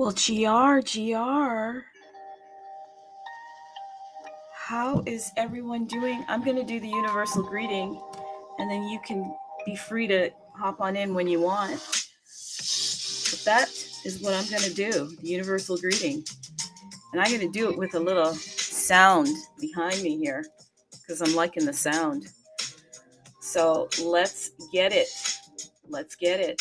Well, GR, how is everyone doing? I'm going to do the universal greeting, and then you can be free to hop on in when you want. But that is what I'm going to do, the universal greeting. And I'm going to do it with a little sound behind me here, because I'm liking the sound. So let's get it. Let's get it.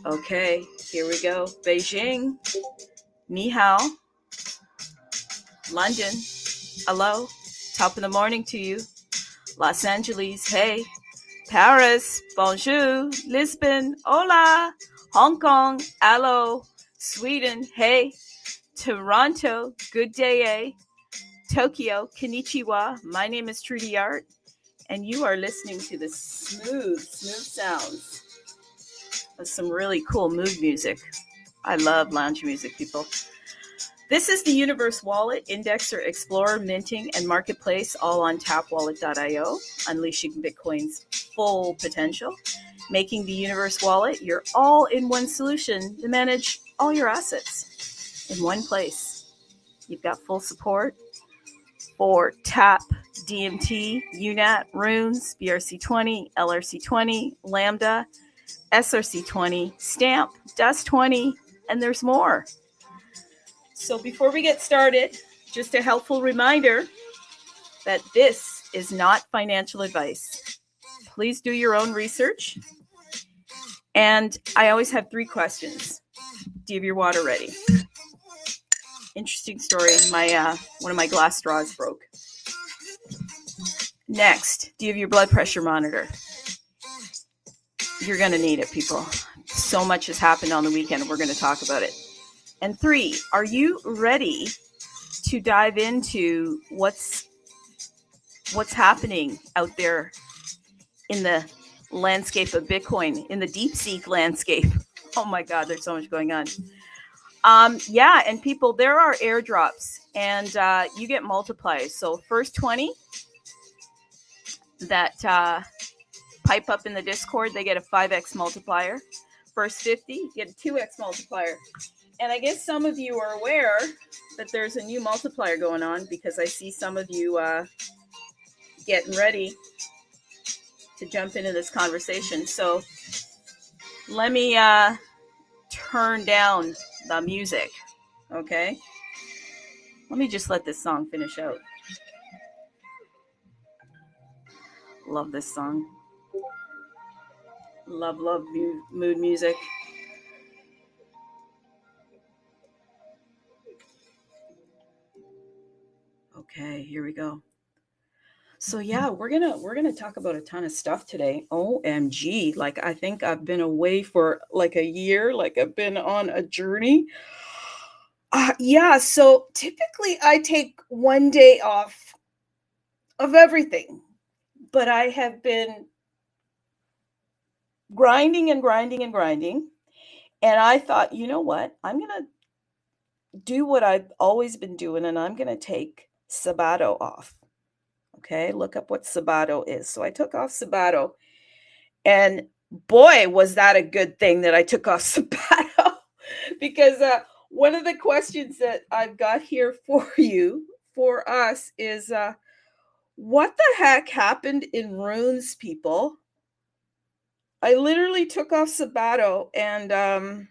Okay, here we go. Beijing, ni hao. London, hello. Top of the morning to you. Los Angeles, hey. Paris, bonjour. Lisbon, hola. Hong Kong, hello. Sweden, hey. Toronto, good day, eh. Tokyo, konnichiwa. My name is TRUDEEART, and you are listening to the smooth sounds of some really cool mood music. I love lounge music, people. This is the Universe Wallet, Indexer, Explorer, Minting, and Marketplace, all on tapwallet.io, unleashing Bitcoin's full potential, making the Universe Wallet your all-in-one solution to manage all your assets in one place. You've got full support for TAP, DMT, UNAT, Runes, BRC20, LRC20, Lambda, SRC20, Stamp, Dust20, and there's more. So before we get started, just a helpful reminder that this is not financial advice. Please do your own research. And I always have 3 questions. Do you have your water ready? Interesting story. One of my glass straws broke. Next, do you have your blood pressure monitor? You're going to need it, people. So much has happened on the weekend, and we're going to talk about it. And 3, are you ready to dive into what's happening out there in the landscape of Bitcoin, in the DeepSeek landscape? Oh my God, there's so much going on. Yeah, and people, there are airdrops, and you get multipliers. So first 20 that pipe up in the Discord, they get a 5x multiplier. First 50, you get a 2x multiplier. And I guess some of you are aware that there's a new multiplier going on, because I see some of you getting ready to jump into this conversation. So let me turn down the music, okay? Let me just let this song finish out. Love this song. Love mood music. Okay, here we go. So yeah, we're gonna talk about a ton of stuff today. OMG, like I think I've been away for like a year, like I've been on a journey. Yeah, so typically I take one day off of everything, but I have been grinding, and I thought, you know what? I'm gonna do what I've always been doing, and I'm gonna take Sabato off. Okay, look up what Sabato is. So I took off Sabato, and boy, was that a good thing that I took off Sabato, because one of the questions that I've got here for us, is what the heck happened in Runes, people? I literally took off Sabato, and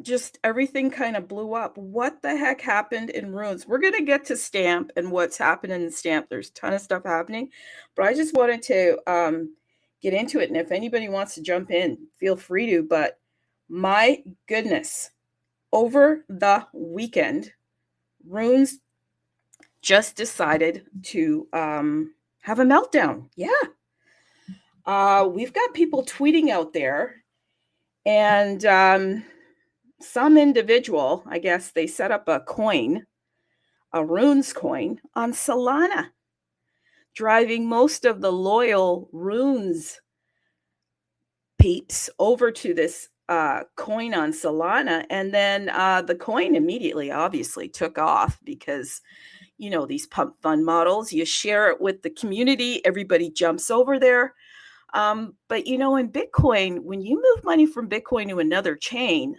just everything kind of blew up. What the heck happened in Runes? We're going to get to Stamp and what's happening in Stamp. There's a ton of stuff happening, but I just wanted to get into it. And if anybody wants to jump in, feel free to. But my goodness, over the weekend, Runes just decided to have a meltdown. Yeah. We've got people tweeting out there, and some individual, I guess they set up a coin, a Runes coin on Solana, driving most of the loyal Runes peeps over to this coin on Solana. And then the coin immediately obviously took off, because, you know, these pump fund models, you share it with the community, everybody jumps over there. But in Bitcoin, when you move money from Bitcoin to another chain,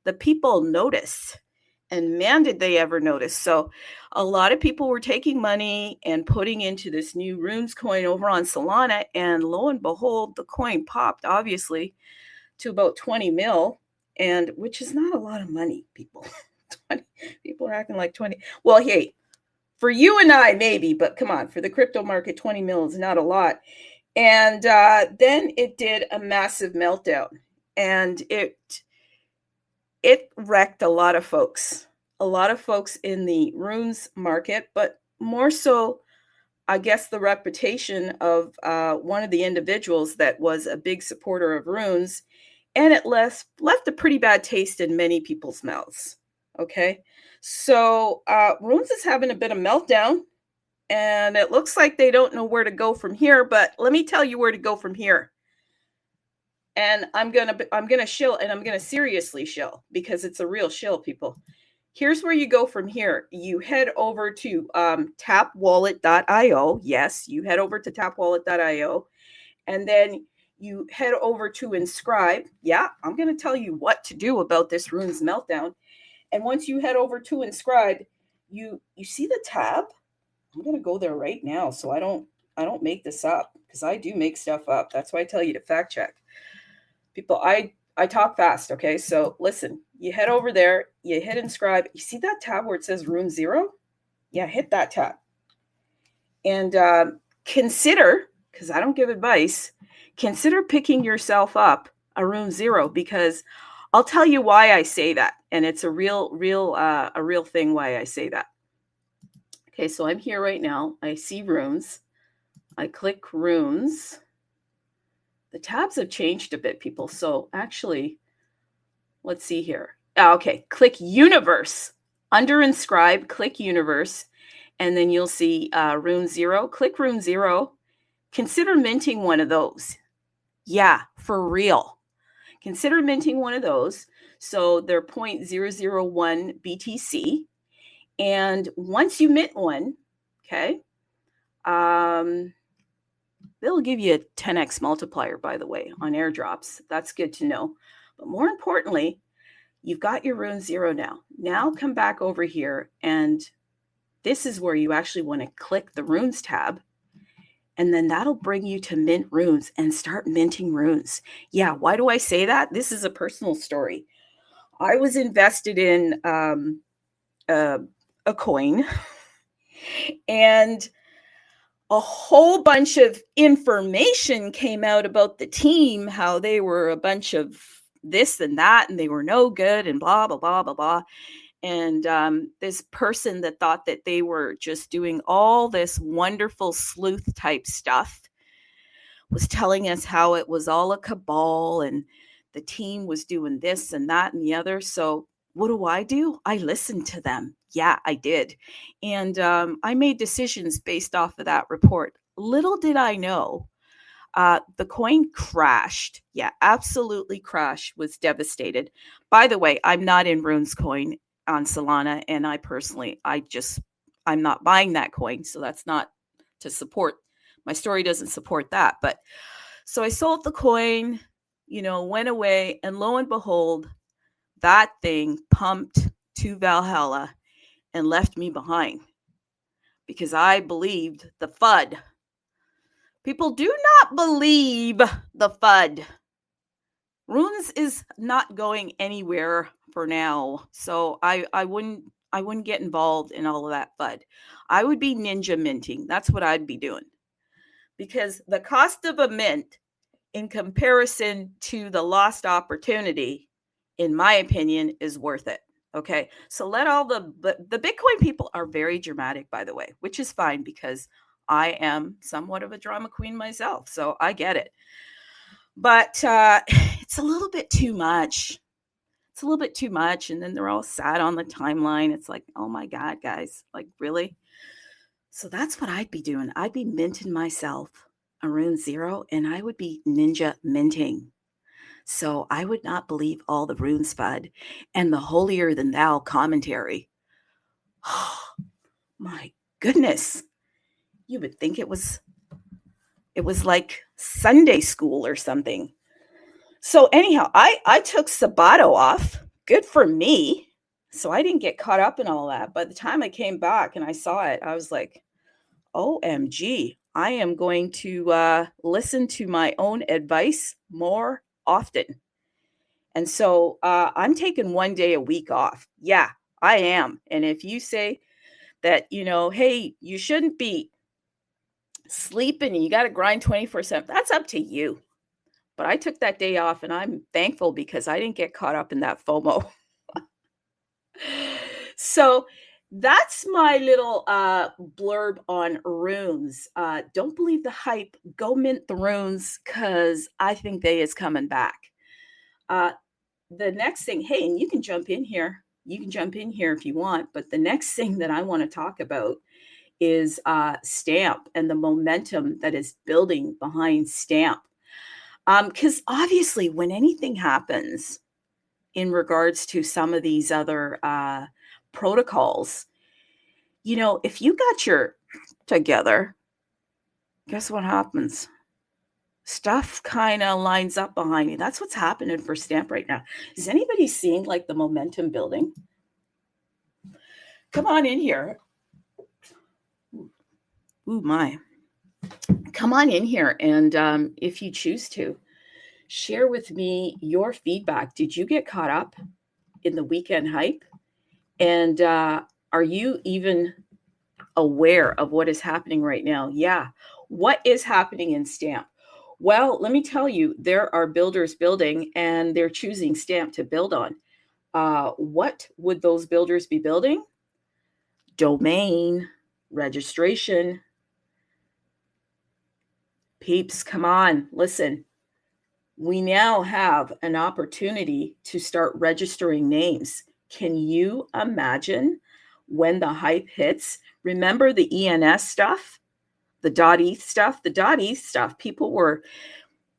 the people notice. And man, did they ever notice. So a lot of people were taking money and putting into this new Runes coin over on Solana. And lo and behold, the coin popped, obviously, to about 20 mil, and which is not a lot of money, people. 20, people are acting like 20. Well, hey, for you and I, maybe, but come on, for the crypto market, 20 mil is not a lot. And then it did a massive meltdown, and it wrecked a lot of folks in the runes market, but more so, I guess, the reputation of one of the individuals that was a big supporter of runes, and it left a pretty bad taste in many people's mouths. Okay, so runes is having a bit of meltdown, and it looks like they don't know where to go from here. But let me tell you where to go from here. And I'm gonna shill, and I'm gonna seriously shill, because it's a real shill, people. Here's where you go from here. You head over to tapwallet.io. Yes, you head over to tapwallet.io, and then you head over to Inscribe. Yeah, I'm going to tell you what to do about this runes meltdown. And once you head over to Inscribe, you see the tab. I'm going to go there right now so I don't make this up, because I do make stuff up. That's why I tell you to fact check. People, I talk fast, okay? So listen, you head over there, you hit Inscribe. You see that tab where it says RUNEZERO? Yeah, hit that tab. And consider, because I don't give advice, consider picking yourself up a RUNEZERO, because I'll tell you why I say that. And it's a real thing why I say that. Okay, so I'm here right now. I see runes. I click runes. The tabs have changed a bit, people. So actually, let's see here. Okay, click universe. Under Inscribe, click universe, and then you'll see RUNEZERO. Click RUNEZERO. Consider minting one of those. Yeah, for real. Consider minting one of those. So they're 0.001 BTC. And once you mint one, okay, they'll give you a 10x multiplier, by the way, on airdrops. That's good to know. But more importantly, you've got your RUNEZERO now. Now come back over here, and this is where you actually want to click the runes tab, and then that'll bring you to mint runes and start minting runes. Yeah, why do I say that? This is a personal story. I was invested in a coin, and a whole bunch of information came out about the team, how they were a bunch of this and that, and they were no good, and blah, blah, blah, blah, blah. And this person that thought that they were just doing all this wonderful sleuth type stuff was telling us how it was all a cabal, and the team was doing this and that and the other. So what do? I listened to them. Yeah, I did. And I made decisions based off of that report. Little did I know, the coin crashed. Yeah, absolutely crashed, was devastated. By the way, I'm not in Runes coin on Solana, and I'm not buying that coin. So that's not to support, my story doesn't support that. But so I sold the coin, went away, and lo and behold, that thing pumped to Valhalla and left me behind, because I believed the FUD. People do not believe the FUD. Runes is not going anywhere for now, so I wouldn't get involved in all of that FUD. I would be ninja minting. That's what I'd be doing, because the cost of a mint in comparison to the lost opportunity, in my opinion, is worth it. Okay, so let all the Bitcoin people are very dramatic, by the way, which is fine, because I am somewhat of a drama queen myself, so I get it. But it's a little bit too much. It's a little bit too much, and then they're all sad on the timeline. It's like, oh my God, guys, like, really? So that's what I'd be doing. I'd be minting myself a RUNEZERO, and I would be ninja minting. So I would not believe all the runes FUD and the holier than thou commentary. Oh, my goodness. You would think it was It was like Sunday school or something. So anyhow, I took Sabato off. Good for me. So I didn't get caught up in all that. By the time I came back and I saw it, I was like, OMG, I am going to listen to my own advice more often. And so I'm taking 1 day a week off. Yeah, I am. And if you say that, hey, you shouldn't be sleeping and you got to grind 24/7, that's up to you. But I took that day off and I'm thankful because I didn't get caught up in that FOMO. So that's my little blurb on runes. Don't believe the hype. Go mint the runes because I think they is coming back. The next thing, hey, and you can jump in here. You can jump in here if you want. But the next thing that I want to talk about is Stamp and the momentum that is building behind Stamp. Because obviously when anything happens in regards to some of these other protocols, if you got your together, guess what happens? Stuff kind of lines up behind you. That's what's happening for Stamp right now. Is anybody seeing like the momentum building? Come on in here. Ooh, my. Come on in here. And if you choose to, share with me your feedback. Did you get caught up in the weekend hype? And are you even aware of what is happening right now? Yeah. What is happening in Stamp? Well, let me tell you, there are builders building and they're choosing Stamp to build on. What would those builders be building? Domain, registration. Peeps, come on, listen. We now have an opportunity to start registering names. Can you imagine when the hype hits? Remember the ENS stuff, the .eth stuff? The .eth stuff, people were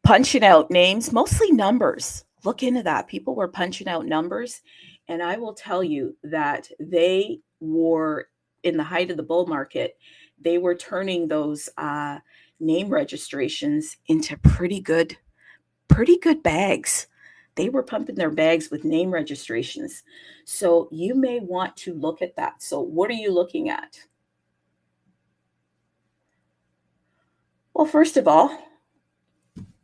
punching out names, mostly numbers. Look into that. People were punching out numbers. And I will tell you that they were, in the height of the bull market, they were turning those name registrations into pretty good bags. They were pumping their bags with name registrations. So you may want to look at that. So what are you looking at? Well, first of all,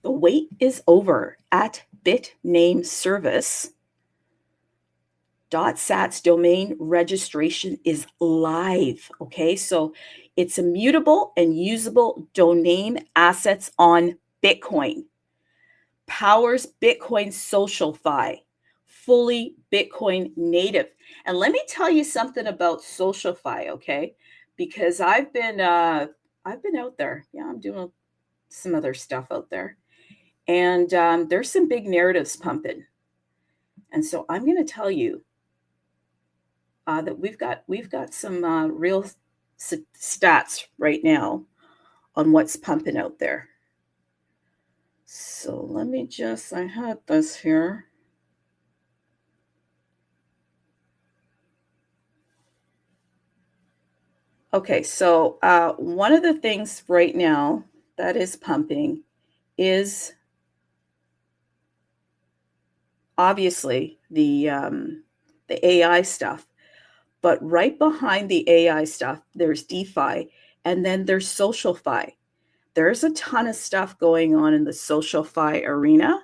the wait is over at bitnameservice.sats domain registration is live. Okay, so it's immutable and usable domain assets on Bitcoin. Powers Bitcoin SocialFi, fully Bitcoin native. And let me tell you something about SocialFi, okay? Because I've been out there. Yeah, I'm doing some other stuff out there. And there's some big narratives pumping. And so I'm going to tell you that we've got some real stats right now on what's pumping out there. So let me I had this here. Okay, so one of the things right now that is pumping is obviously the AI stuff. But right behind the AI stuff, there's DeFi, and then there's SocialFi. There's a ton of stuff going on in the SocialFi arena,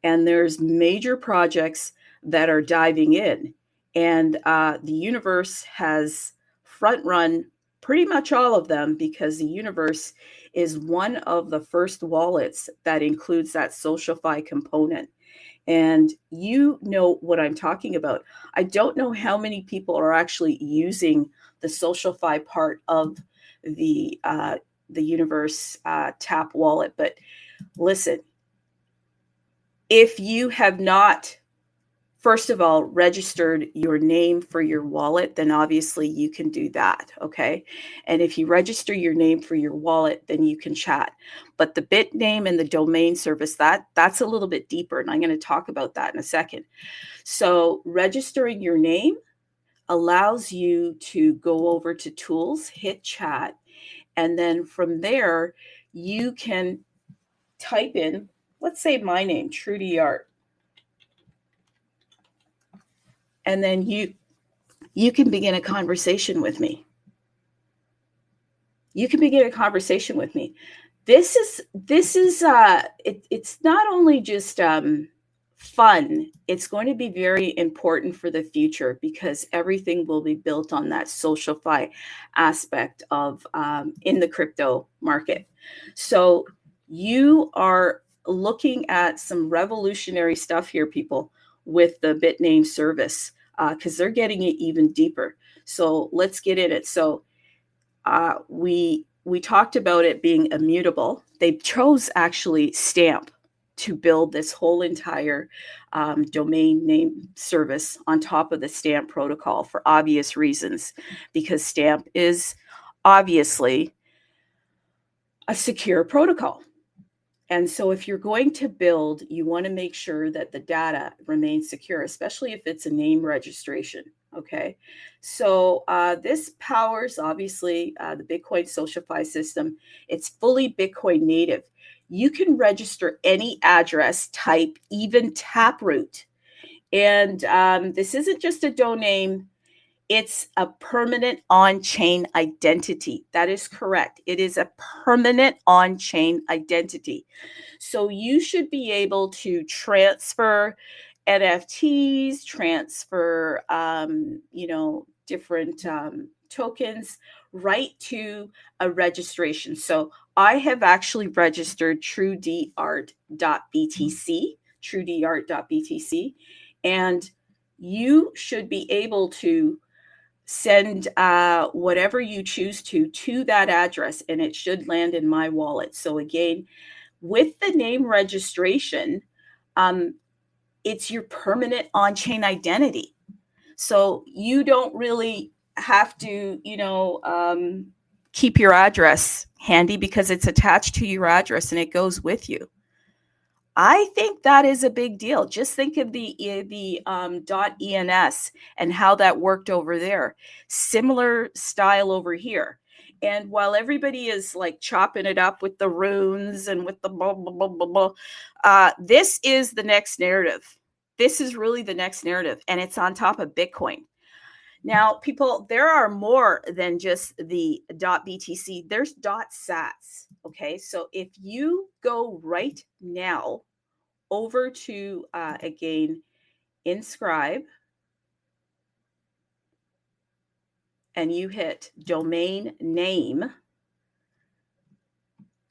and there's major projects that are diving in. And the universe has front run pretty much all of them because the universe is one of the first wallets that includes that SocialFi component. And you know what I'm talking about. I don't know how many people are actually using the SocialFi part of the universe tap wallet. But listen, if you have not, first of all, registered your name for your wallet, then obviously you can do that, okay? And if you register your name for your wallet, then you can chat. But the bit name and the domain service, that's a little bit deeper, and I'm going to talk about that in a second. So registering your name allows you to go over to tools, hit chat, and then from there, you can type in, let's say my name, TRUDEEART, and then you can begin a conversation with me. You can begin a conversation with me. This is it's not only just fun, it's going to be very important for the future because everything will be built on that socialify aspect of in the crypto market. So you are looking at some revolutionary stuff here, people, with the Bitname service because they're getting it even deeper. So let's get in it. So we talked about it being immutable. They chose actually Stamp to build this whole entire domain name service on top of the Stamp protocol for obvious reasons, because Stamp is obviously a secure protocol. And so if you're going to build, you want to make sure that the data remains secure, especially if it's a name registration. Okay, so this powers, obviously, the Bitcoin SocialFi system. It's fully Bitcoin native. You can register any address type, even Taproot. And this isn't just a domain. It's a permanent on-chain identity. That is correct. It is a permanent on-chain identity. So you should be able to transfer NFTs, transfer, different tokens right to a registration. So I have actually registered TrudeEART.btc, and you should be able to send whatever you choose to that address, and it should land in my wallet. So again, with the name registration, it's your permanent on-chain identity. So you don't really have to, keep your address handy because it's attached to your address and it goes with you. I think that is a big deal. Just think of the .ens and how that worked over there. Similar style over here. And while everybody is like chopping it up with the runes and with the blah, blah, blah, blah, blah, this is the next narrative. This is really the next narrative, and it's on top of Bitcoin. Now, people, there are more than just the .btc. There's .sats. Okay, so if you go right now over to, again, Inscribe, and you hit domain name,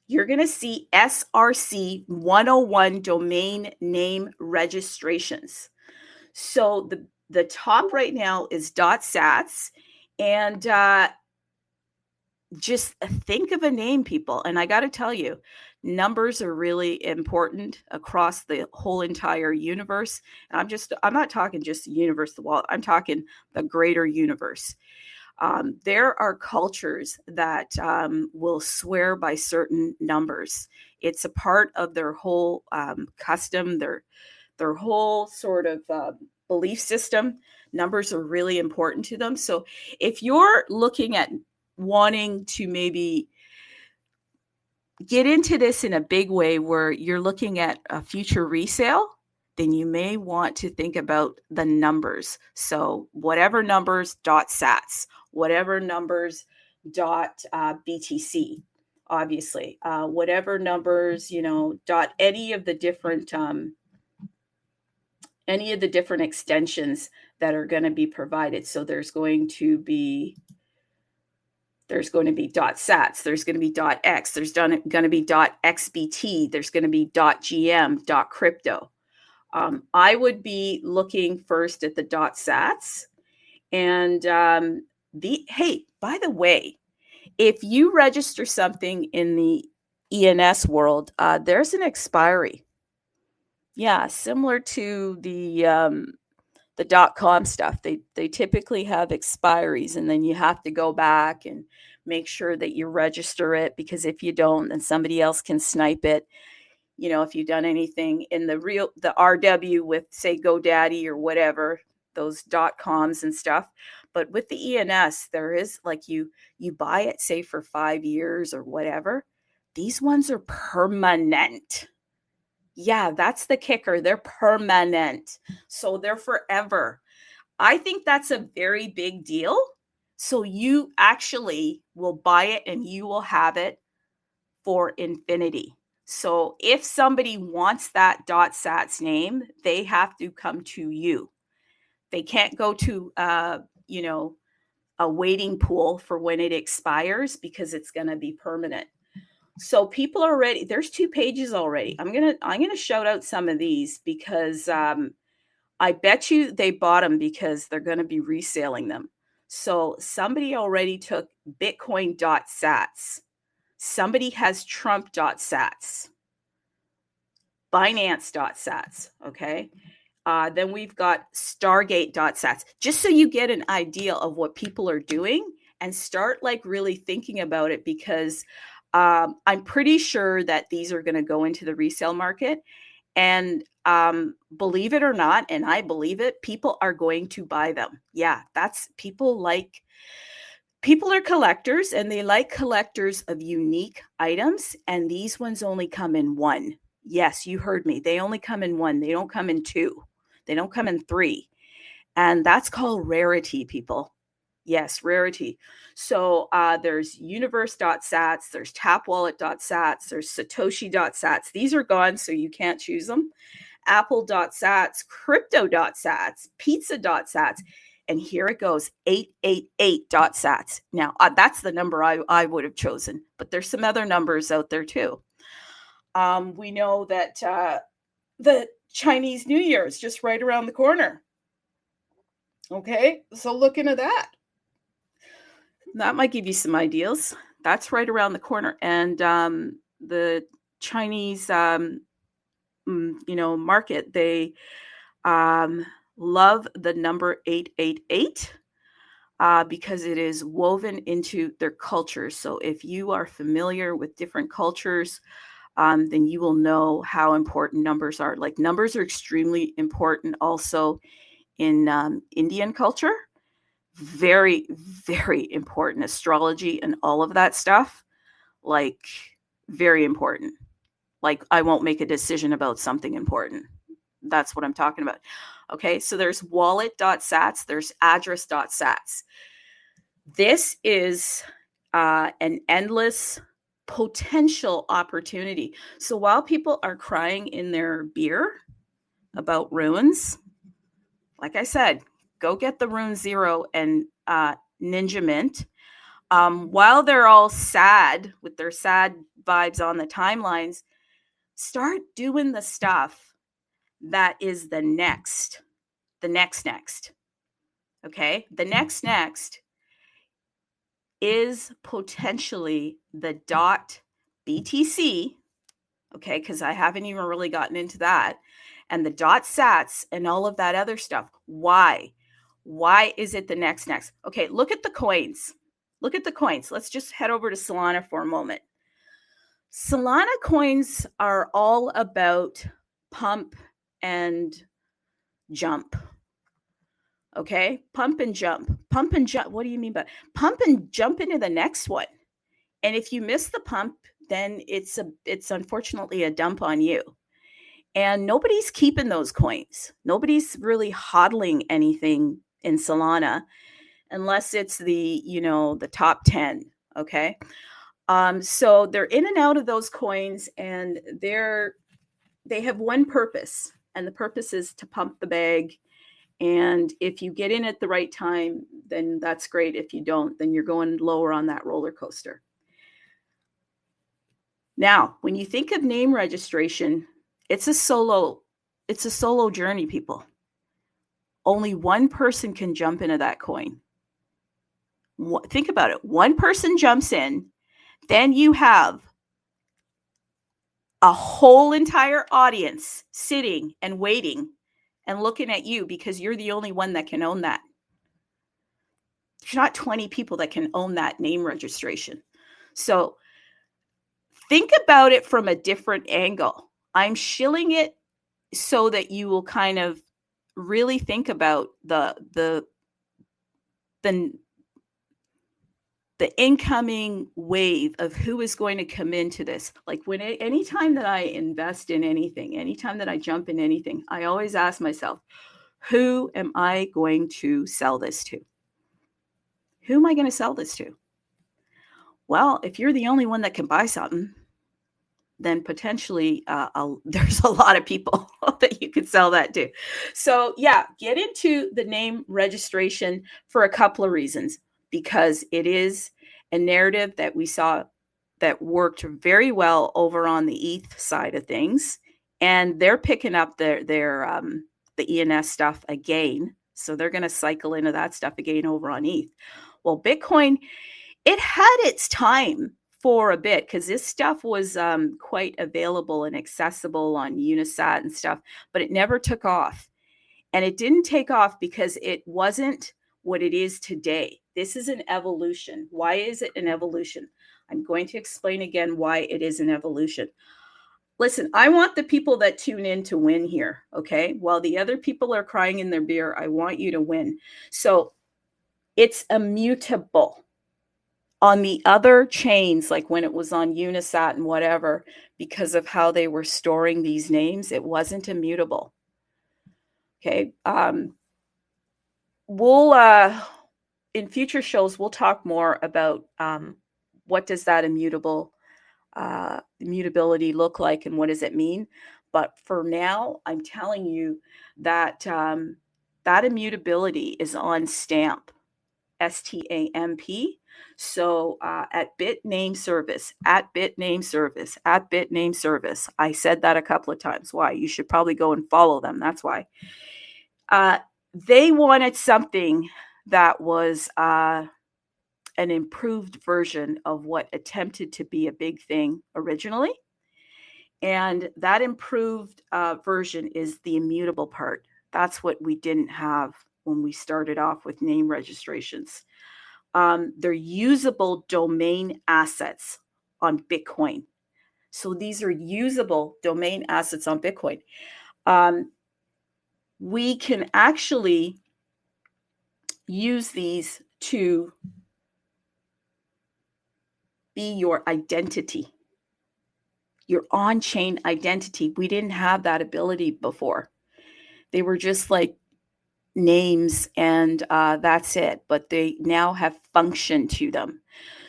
you're going to see SRC 101 domain name registrations. So the top right now is .sats, and just think of a name, people. And I got to tell you, numbers are really important across the whole entire universe. And I'm not talking just the universe, the world. I'm talking the greater universe. There are cultures that will swear by certain numbers. It's a part of their whole custom, their whole sort of belief system. Numbers are really important to them. So if you're looking at wanting to maybe get into this in a big way where you're looking at a future resale, then you may want to think about the numbers. So whatever numbers .sats, whatever numbers .btc, obviously, whatever numbers, any of the different extensions that are going to be provided. So there's going to be .sats, there's going to be .x, there's going to be .xbt, there's going to be .gm, .crypto. I would be looking first at the .sats. And hey, by the way, if you register something in the ENS world, there's an expiry. Yeah, similar to the .com stuff. They typically have expiries, and then you have to go back and make sure that you register it, because if you don't, then somebody else can snipe it. If you've done anything in the RW with, say, GoDaddy or whatever, those .coms and stuff. But with the ENS, there is like you buy it, say, for 5 years or whatever, These ones are permanent. Yeah, that's the kicker. They're permanent. So they're forever. I think that's a very big deal. So you actually will buy it and you will have it for infinity. So if somebody wants that .sats name, they have to come to you. They can't go to a waiting pool for when it expires because it's going to be permanent. So people are ready. There's 2 pages already. I'm gonna shout out some of these because I bet you they bought them because they're going to be reselling them. So somebody already took bitcoin.sats. Somebody has trump.sats, binance.sats. Okay. Then we've got stargate.sats, just so you get an idea of what people are doing and start like really thinking about it, because I'm pretty sure that these are going to go into the resale market. And believe it or not, and I believe it, people are going to buy them. Yeah, that's people are collectors, and they like collectors of unique items. And these ones only come in 1. Yes, you heard me. They only come in 1. They don't come in 2. They don't come in 3. And that's called rarity, people. Yes, rarity. So there's universe.sats, there's tapwallet.sats, there's satoshi.sats. These are gone, so you can't choose them. Apple.sats, crypto.sats, pizza.sats, and here it goes, 888.sats. Now, that's the number I would have chosen, but there's some other numbers out there too. We know that the Chinese New Year is just right around the corner. Okay, so look into that. That might give you some ideas. That's right around the corner. And the Chinese, market, they love the number 888 because it is woven into their culture. So if you are familiar with different cultures, then you will know how important numbers are. Like, numbers are extremely important also in Indian culture. Very, very important. Astrology and all of that stuff, like, very important. Like, I won't make a decision about something important. That's what I'm talking about. Okay, so there's wallet.sats, there's address.sats. This is an endless potential opportunity. So while people are crying in their beer about runes, like I said, go get the RUNEZERO and Ninja Mint. While they're all sad with their sad vibes on the timelines, start doing the stuff that is the next. Okay? The next is potentially the .btc, okay? Because I haven't even really gotten into that. And the .sats and all of that other stuff. Why? Why is it the next? Okay, look at the coins. Let's just head over to Solana for a moment. Solana coins are all about pump and jump. Okay, pump and jump. What do you mean by pump and jump into the next one? And if you miss the pump, then it's unfortunately a dump on you. And nobody's keeping those coins. Nobody's really hodling anything in Solana unless it's the top 10. Okay. So they're in and out of those coins, and they have one purpose, and the purpose is to pump the bag. And if you get in at the right time, then that's great. If you don't, then you're going lower on that roller coaster. Now, when you think of name registration, it's a solo journey, people. Only one person can jump into that coin. Think about it. One person jumps in, then you have a whole entire audience sitting and waiting and looking at you because you're the only one that can own that. There's not 20 people that can own that name registration. So think about it from a different angle. I'm shilling it so that you will kind of really think about the the incoming wave of who is going to come into this. Like anytime that I invest in anything, anytime that I jump in anything, I always ask myself, who am I going to sell this to? Who am I going to sell this to? Well, if you're the only one that can buy something, then potentially there's a lot of people that you could sell that to. So yeah, get into the name registration for a couple of reasons, because it is a narrative that we saw that worked very well over on the ETH side of things, and they're picking up the ENS stuff again. So they're going to cycle into that stuff again over on ETH. Well, Bitcoin, it had its time for a bit because this stuff was quite available and accessible on Unisat and stuff, but it never took off. And it didn't take off because it wasn't what it is today. This is an evolution. Why is it an evolution? I'm going to explain again why it is an evolution. Listen, I want the people that tune in to win here, okay? While the other people are crying in their beer, I want you to win. So it's immutable. On the other chains, like when it was on Unisat and whatever, because of how they were storing these names, it wasn't immutable. Okay. We'll in future shows, we'll talk more about what does that immutability look like and what does it mean. But for now, I'm telling you that that immutability is on stamp, STAMP. So at bitname service, I said that a couple of times. Why? You should probably go and follow them. That's why. They wanted something that was an improved version of what attempted to be a big thing originally. And that improved version is the immutable part. That's what we didn't have when we started off with name registrations. They're usable domain assets on Bitcoin. So these are usable domain assets on Bitcoin. We can actually use these to be your identity, your on-chain identity. We didn't have that ability before. They were just like names and that's it, but they now have function to them.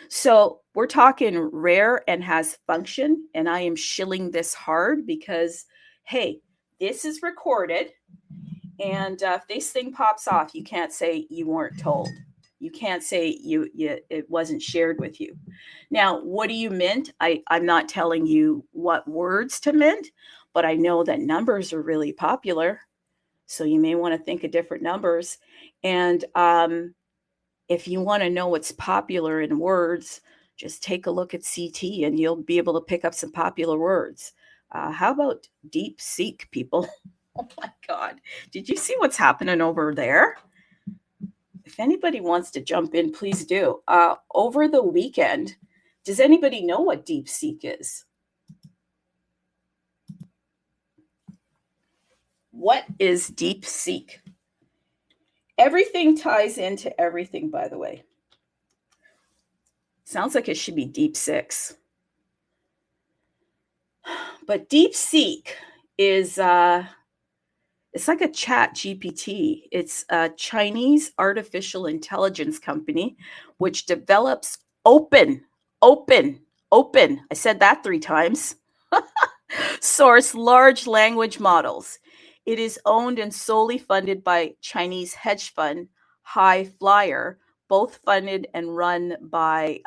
So we're talking rare and has function, and I am shilling this hard because, hey, this is recorded, and if this thing pops off, you can't say you weren't told. You can't say it wasn't shared with you. Now, what do you mint? I'm not telling you what words to mint, but I know that numbers are really popular. So you may want to think of different numbers. And if you want to know what's popular in words, just take a look at CT and you'll be able to pick up some popular words. How about deep seek, people? Oh my God. Did you see what's happening over there? If anybody wants to jump in, please do. Over the weekend, does anybody know what deep seek is? What is deep seek? Everything ties into everything, by the way. Sounds like it should be deep six. But deep seek is it's like a chat GPT. It's a Chinese artificial intelligence company which develops open. I said that 3 times. Source large language models. It is owned and solely funded by Chinese hedge fund High Flyer, both funded and run by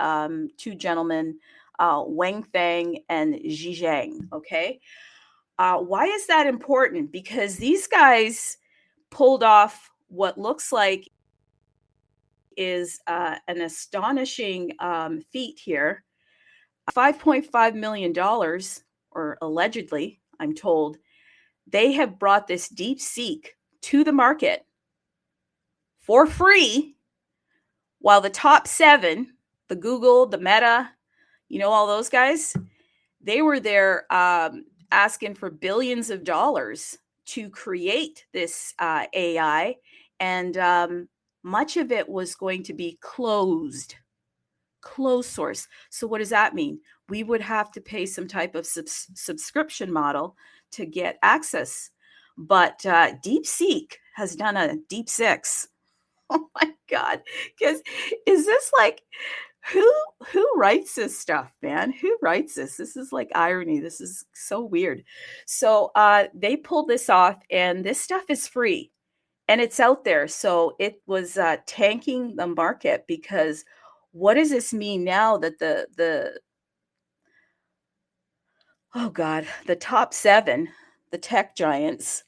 2 gentlemen, Wang Feng and Zhi Zhang. Okay. Why is that important? Because these guys pulled off what looks like is an astonishing feat here. $5.5 million, or allegedly, I'm told, they have brought this deep seek to the market for free, while the top 7, the Google, the Meta, all those guys, they were there asking for billions of dollars to create this AI, and much of it was going to be closed. closed source. So what does that mean? We would have to pay some type of subscription model to get access. But DeepSeek has done a Deep Six. Oh my God. Because is this like, who writes this stuff, man? Who writes this? This is like irony. This is so weird. So they pulled this off, and this stuff is free. And it's out there. So it was tanking the market, because what does this mean now that the oh God, the top 7, the tech giants,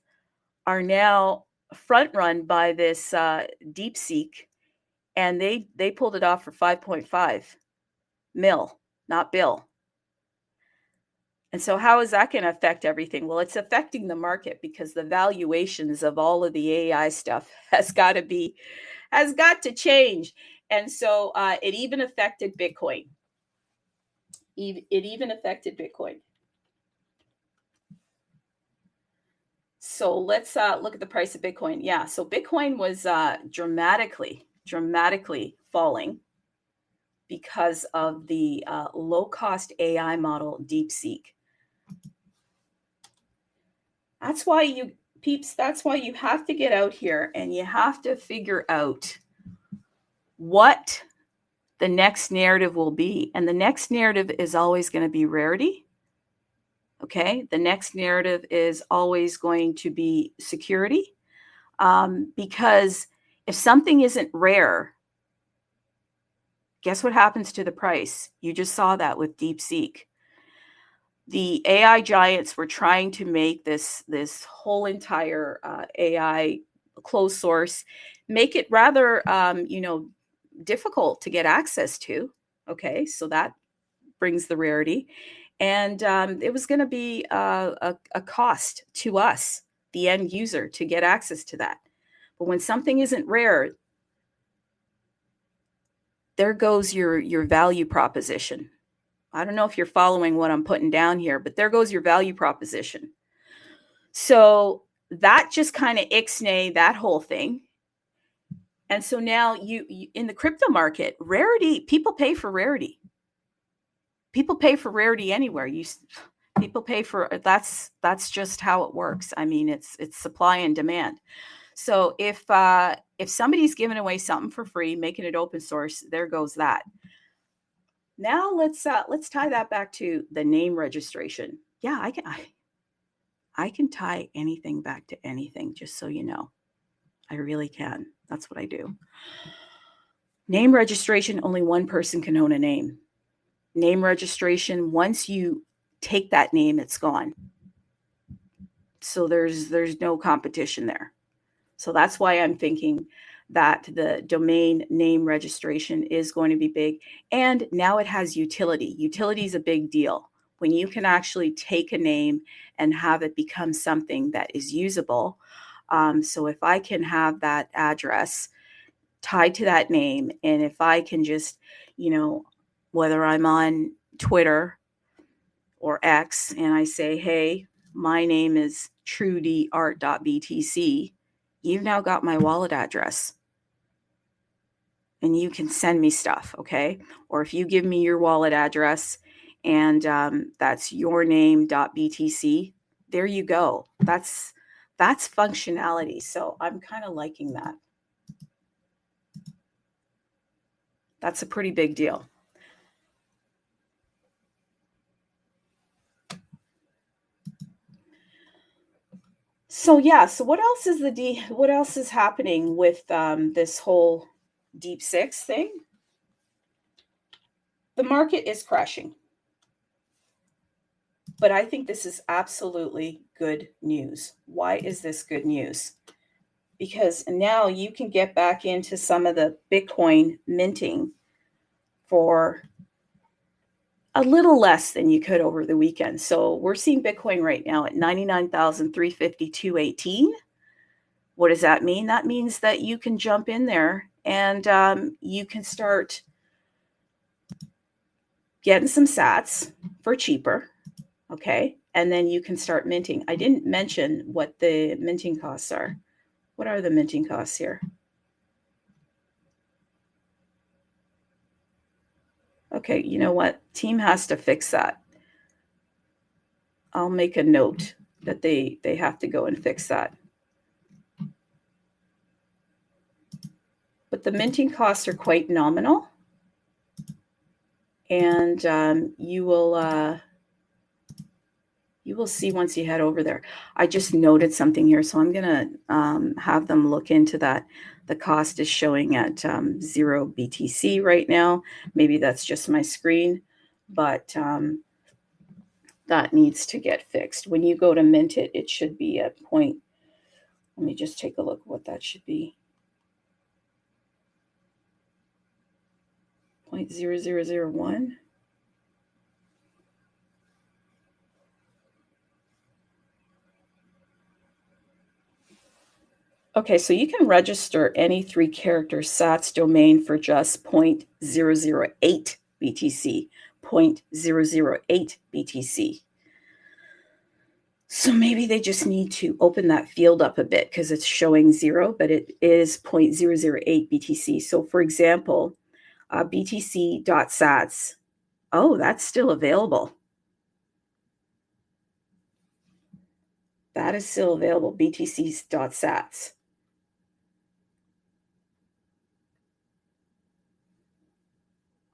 are now front run by this DeepSeek, and they pulled it off for 5.5 mil, not bill. And so how is that going to affect everything? Well, it's affecting the market, because the valuations of all of the AI stuff has got to change. And so it even affected Bitcoin. It even affected Bitcoin. So let's look at the price of Bitcoin. Yeah, so Bitcoin was dramatically falling because of the low-cost AI model DeepSeek. That's why you have to get out here, and you have to figure out what the next narrative will be. And the next narrative is always going to be rarity. Okay. The next narrative is always going to be security. Because if something isn't rare, guess what happens to the price? You just saw that with DeepSeek. The AI giants were trying to make this whole entire AI closed source, make it rather, difficult to get access to. Okay, so that brings the rarity. And it was going to be a cost to us, the end user, to get access to that. But when something isn't rare, there goes your value proposition. I don't know if you're following what I'm putting down here, but there goes your value proposition. So that just kind of ixnay that whole thing. And so now you in the crypto market, rarity, people pay for rarity. People pay for rarity anywhere. People pay for that's just how it works. I mean, it's supply and demand. So if somebody's giving away something for free, making it open source, there goes that. Now let's tie that back to the name registration. Yeah, I can tie anything back to anything, just so you know. I really can. That's what I do. Name registration, only one person can own a name. Name registration, once you take that name, it's gone. So there's no competition there. So that's why I'm thinking that the domain name registration is going to be big. And now it has utility. Utility is a big deal. When you can actually take a name and have it become something that is usable. So if I can have that address tied to that name, and if I can just, whether I'm on Twitter or X and I say, hey, my name is TRUDEEART.btc, you've now got my wallet address. And you can send me stuff, okay? Or if you give me your wallet address and that's your name.btc, there you go. That's functionality. So I'm kind of liking that. That's a pretty big deal. So yeah, so what else is happening with this whole Deep Six thing? The market is crashing. But I think this is absolutely good news. Why is this good news? Because now you can get back into some of the Bitcoin minting for a little less than you could over the weekend. So we're seeing Bitcoin right now at 99,352.18. What does that mean? That means that you can jump in there and you can start getting some sats for cheaper. Okay. And then you can start minting. I didn't mention what the minting costs are. What are the minting costs here? Okay, you know what? Team has to fix that. I'll make a note that they have to go and fix that. But the minting costs are quite nominal. And you will see once you head over there. I just noted something here, so I'm going to have them look into that. The cost is showing at 0 BTC right now. Maybe that's just my screen, but that needs to get fixed. When you go to mint it, it should be at point. Let me just take a look at what that should be. 0.0001. Okay, so you can register any 3-character SATS domain for just 0.008 BTC, 0.008 BTC. So maybe they just need to open that field up a bit because it's showing 0, but it is 0.008 BTC. So for example, BTC.sats, oh, that's still available. That is still available, BTC.sats.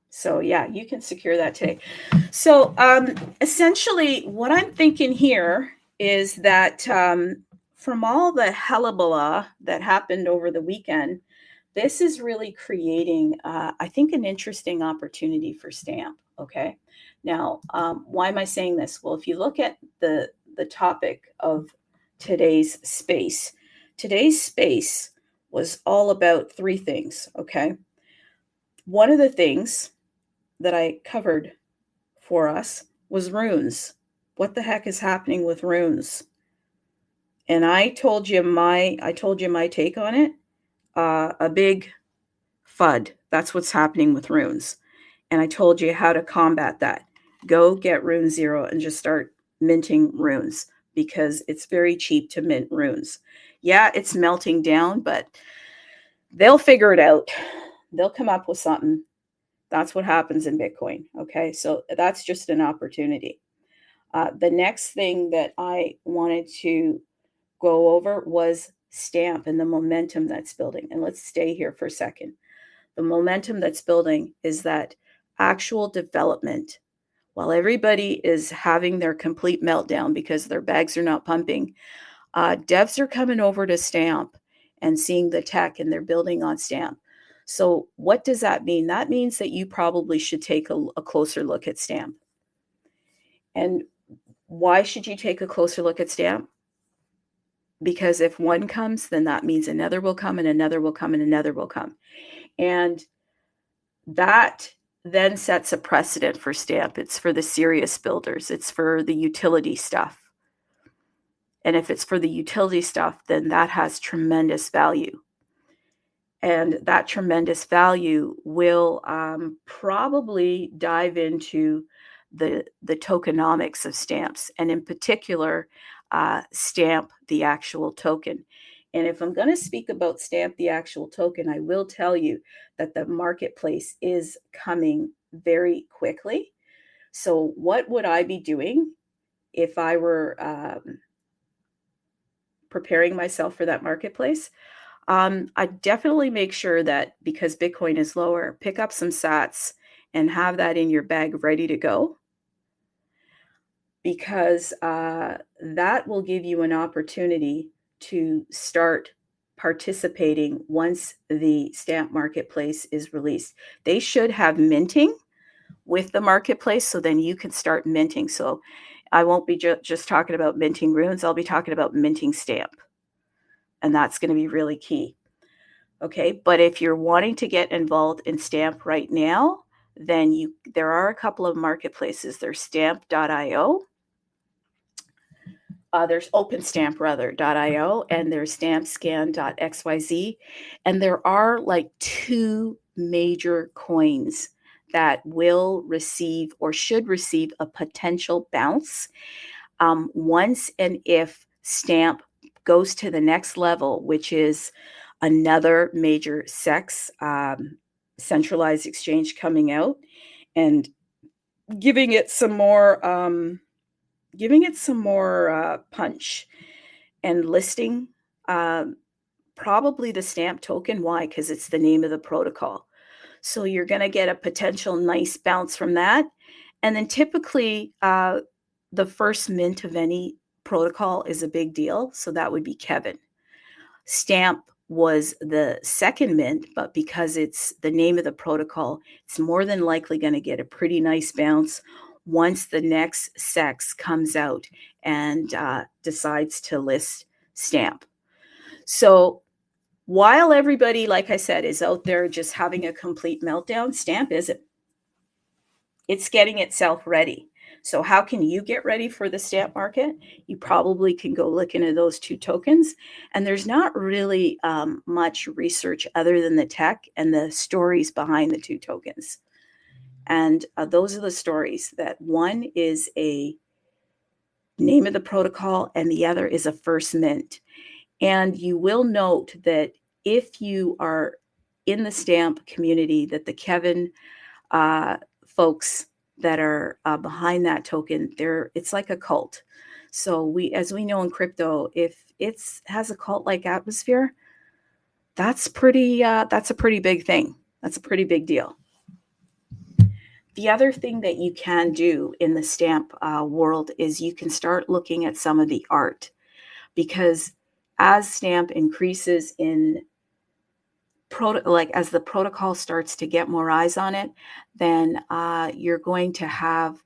So yeah, you can secure that today. So essentially what I'm thinking here is that from all the hullabaloo that happened over the weekend, this is really creating, I think, an interesting opportunity for Stamp. Okay. Now, why am I saying this? Well, if you look at the topic of today's space was all about 3 things. Okay. One of the things that I covered for us was runes. What the heck is happening with runes? And I told you my take on it. A big FUD. That's what's happening with runes. And I told you how to combat that. Go get RUNEZERO and just start minting runes because it's very cheap to mint runes. Yeah, it's melting down, but they'll figure it out. They'll come up with something. That's what happens in Bitcoin. Okay, so that's just an opportunity. The next thing that I wanted to go over was Stamp and the momentum that's building. And let's stay here for a second. The momentum that's building is that actual development. While everybody is having their complete meltdown because their bags are not pumping, devs are coming over to Stamp and seeing the tech, and they're building on Stamp. So what does that mean? That means that you probably should take a closer look at Stamp. And why should you take a closer look at Stamp? Because if one comes, then that means another will come and another will come and another will come. And that then sets a precedent for Stamp. It's for the serious builders. It's for the utility stuff. And if it's for the utility stuff, then that has tremendous value. And that tremendous value will probably dive into the tokenomics of stamps, and in particular, Stamp, the actual token. And if I'm going to speak about Stamp, the actual token, I will tell you that the marketplace is coming very quickly. So what would I be doing if I were preparing myself for that marketplace? I definitely make sure that, because Bitcoin is lower, pick up some sats and have that in your bag ready to go, because that will give you an opportunity to start participating once the Stamp marketplace is released. They should have minting with the marketplace, so then you can start minting. So I won't be just talking about minting runes. I'll be talking about minting Stamp. And that's going to be really key. Okay, but if you're wanting to get involved in Stamp right now, then there are a couple of marketplaces. There's stamp.io. There's openstamp.io, and there's stampscan.xyz. And there are like 2 major coins that will receive or should receive a potential bounce once and if Stamp goes to the next level, which is another major centralized exchange coming out. and giving it some more punch and listing probably the stamp token. Why? Because it's the name of the protocol. So you're going to get a potential nice bounce from that. And then typically the first mint of any protocol is a big deal. So that would be Kevin. Stamp was the second mint, but because it's the name of the protocol, it's more than likely going to get a pretty nice bounce once the next SEX comes out and decides to list Stamp. So while everybody, like I said, is out there just having a complete meltdown, Stamp isn't. It's getting itself ready. So how can you get ready for the Stamp market? You probably can go look into those two tokens. And there's not really much research other than the tech and the stories behind the two tokens. And those are the stories. That one is a name of the protocol and the other is a first mint. And you will note that if you are in the Stamp community, that the Kevin folks that are behind that token, it's like a cult. So as we know in crypto, if it has a cult-like atmosphere, that's a pretty big thing. That's a pretty big deal. The other thing that you can do in the Stamp world is you can start looking at some of the art, because as Stamp increases in as the protocol starts to get more eyes on it, then you're going to have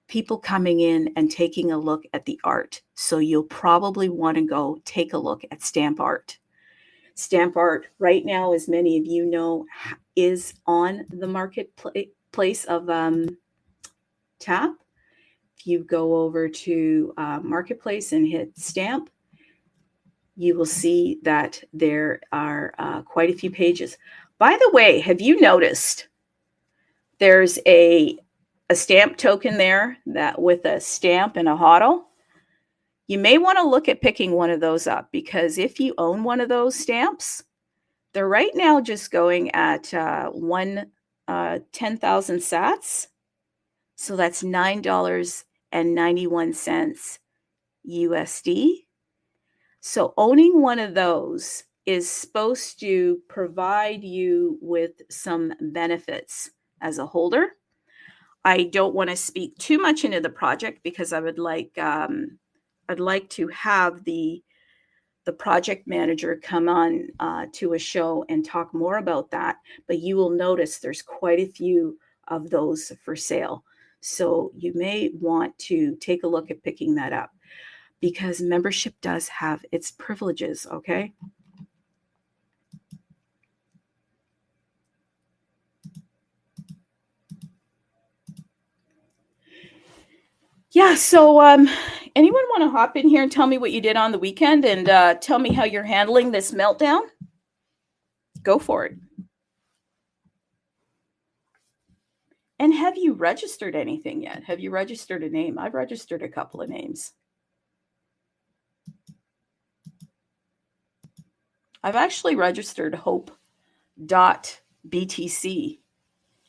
people coming in and taking a look at the art. So you'll probably want to go take a look at Stamp art. Stamp art right now, as many of you know, is on the marketplace of Tap. If you go over to Marketplace and hit Stamp, you will see that there are quite a few pages. By the way, have you noticed there's a Stamp token there that with a stamp and a HODL? You may want to look at picking one of those up, because if you own one of those stamps, they're right now just going at 10,000 sats. So that's $9.91 USD. So owning one of those is supposed to provide you with some benefits as a holder. I don't want to speak too much into the project, because I would like to have the project manager come on to a show and talk more about that. But you will notice there's quite a few of those for sale. So you may want to take a look at picking that up, because membership does have its privileges, okay? Yeah, so anyone want to hop in here and tell me what you did on the weekend, and tell me how you're handling this meltdown? Go for it. And have you registered anything yet? Have you registered a name? I've registered a couple of names. I've actually registered hope.btc.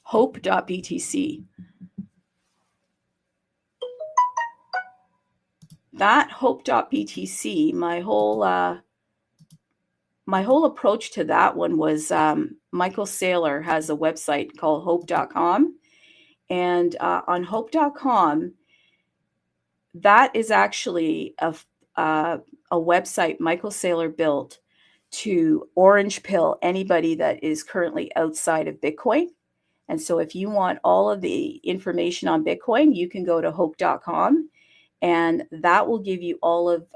Hope.btc. That hope.btc, my whole approach to that one was Michael Saylor has a website called hope.com. And on hope.com, that is actually a website Michael Saylor built to orange pill anybody that is currently outside of Bitcoin. And so if you want all of the information on Bitcoin, you can go to hope.com, and that will give you all of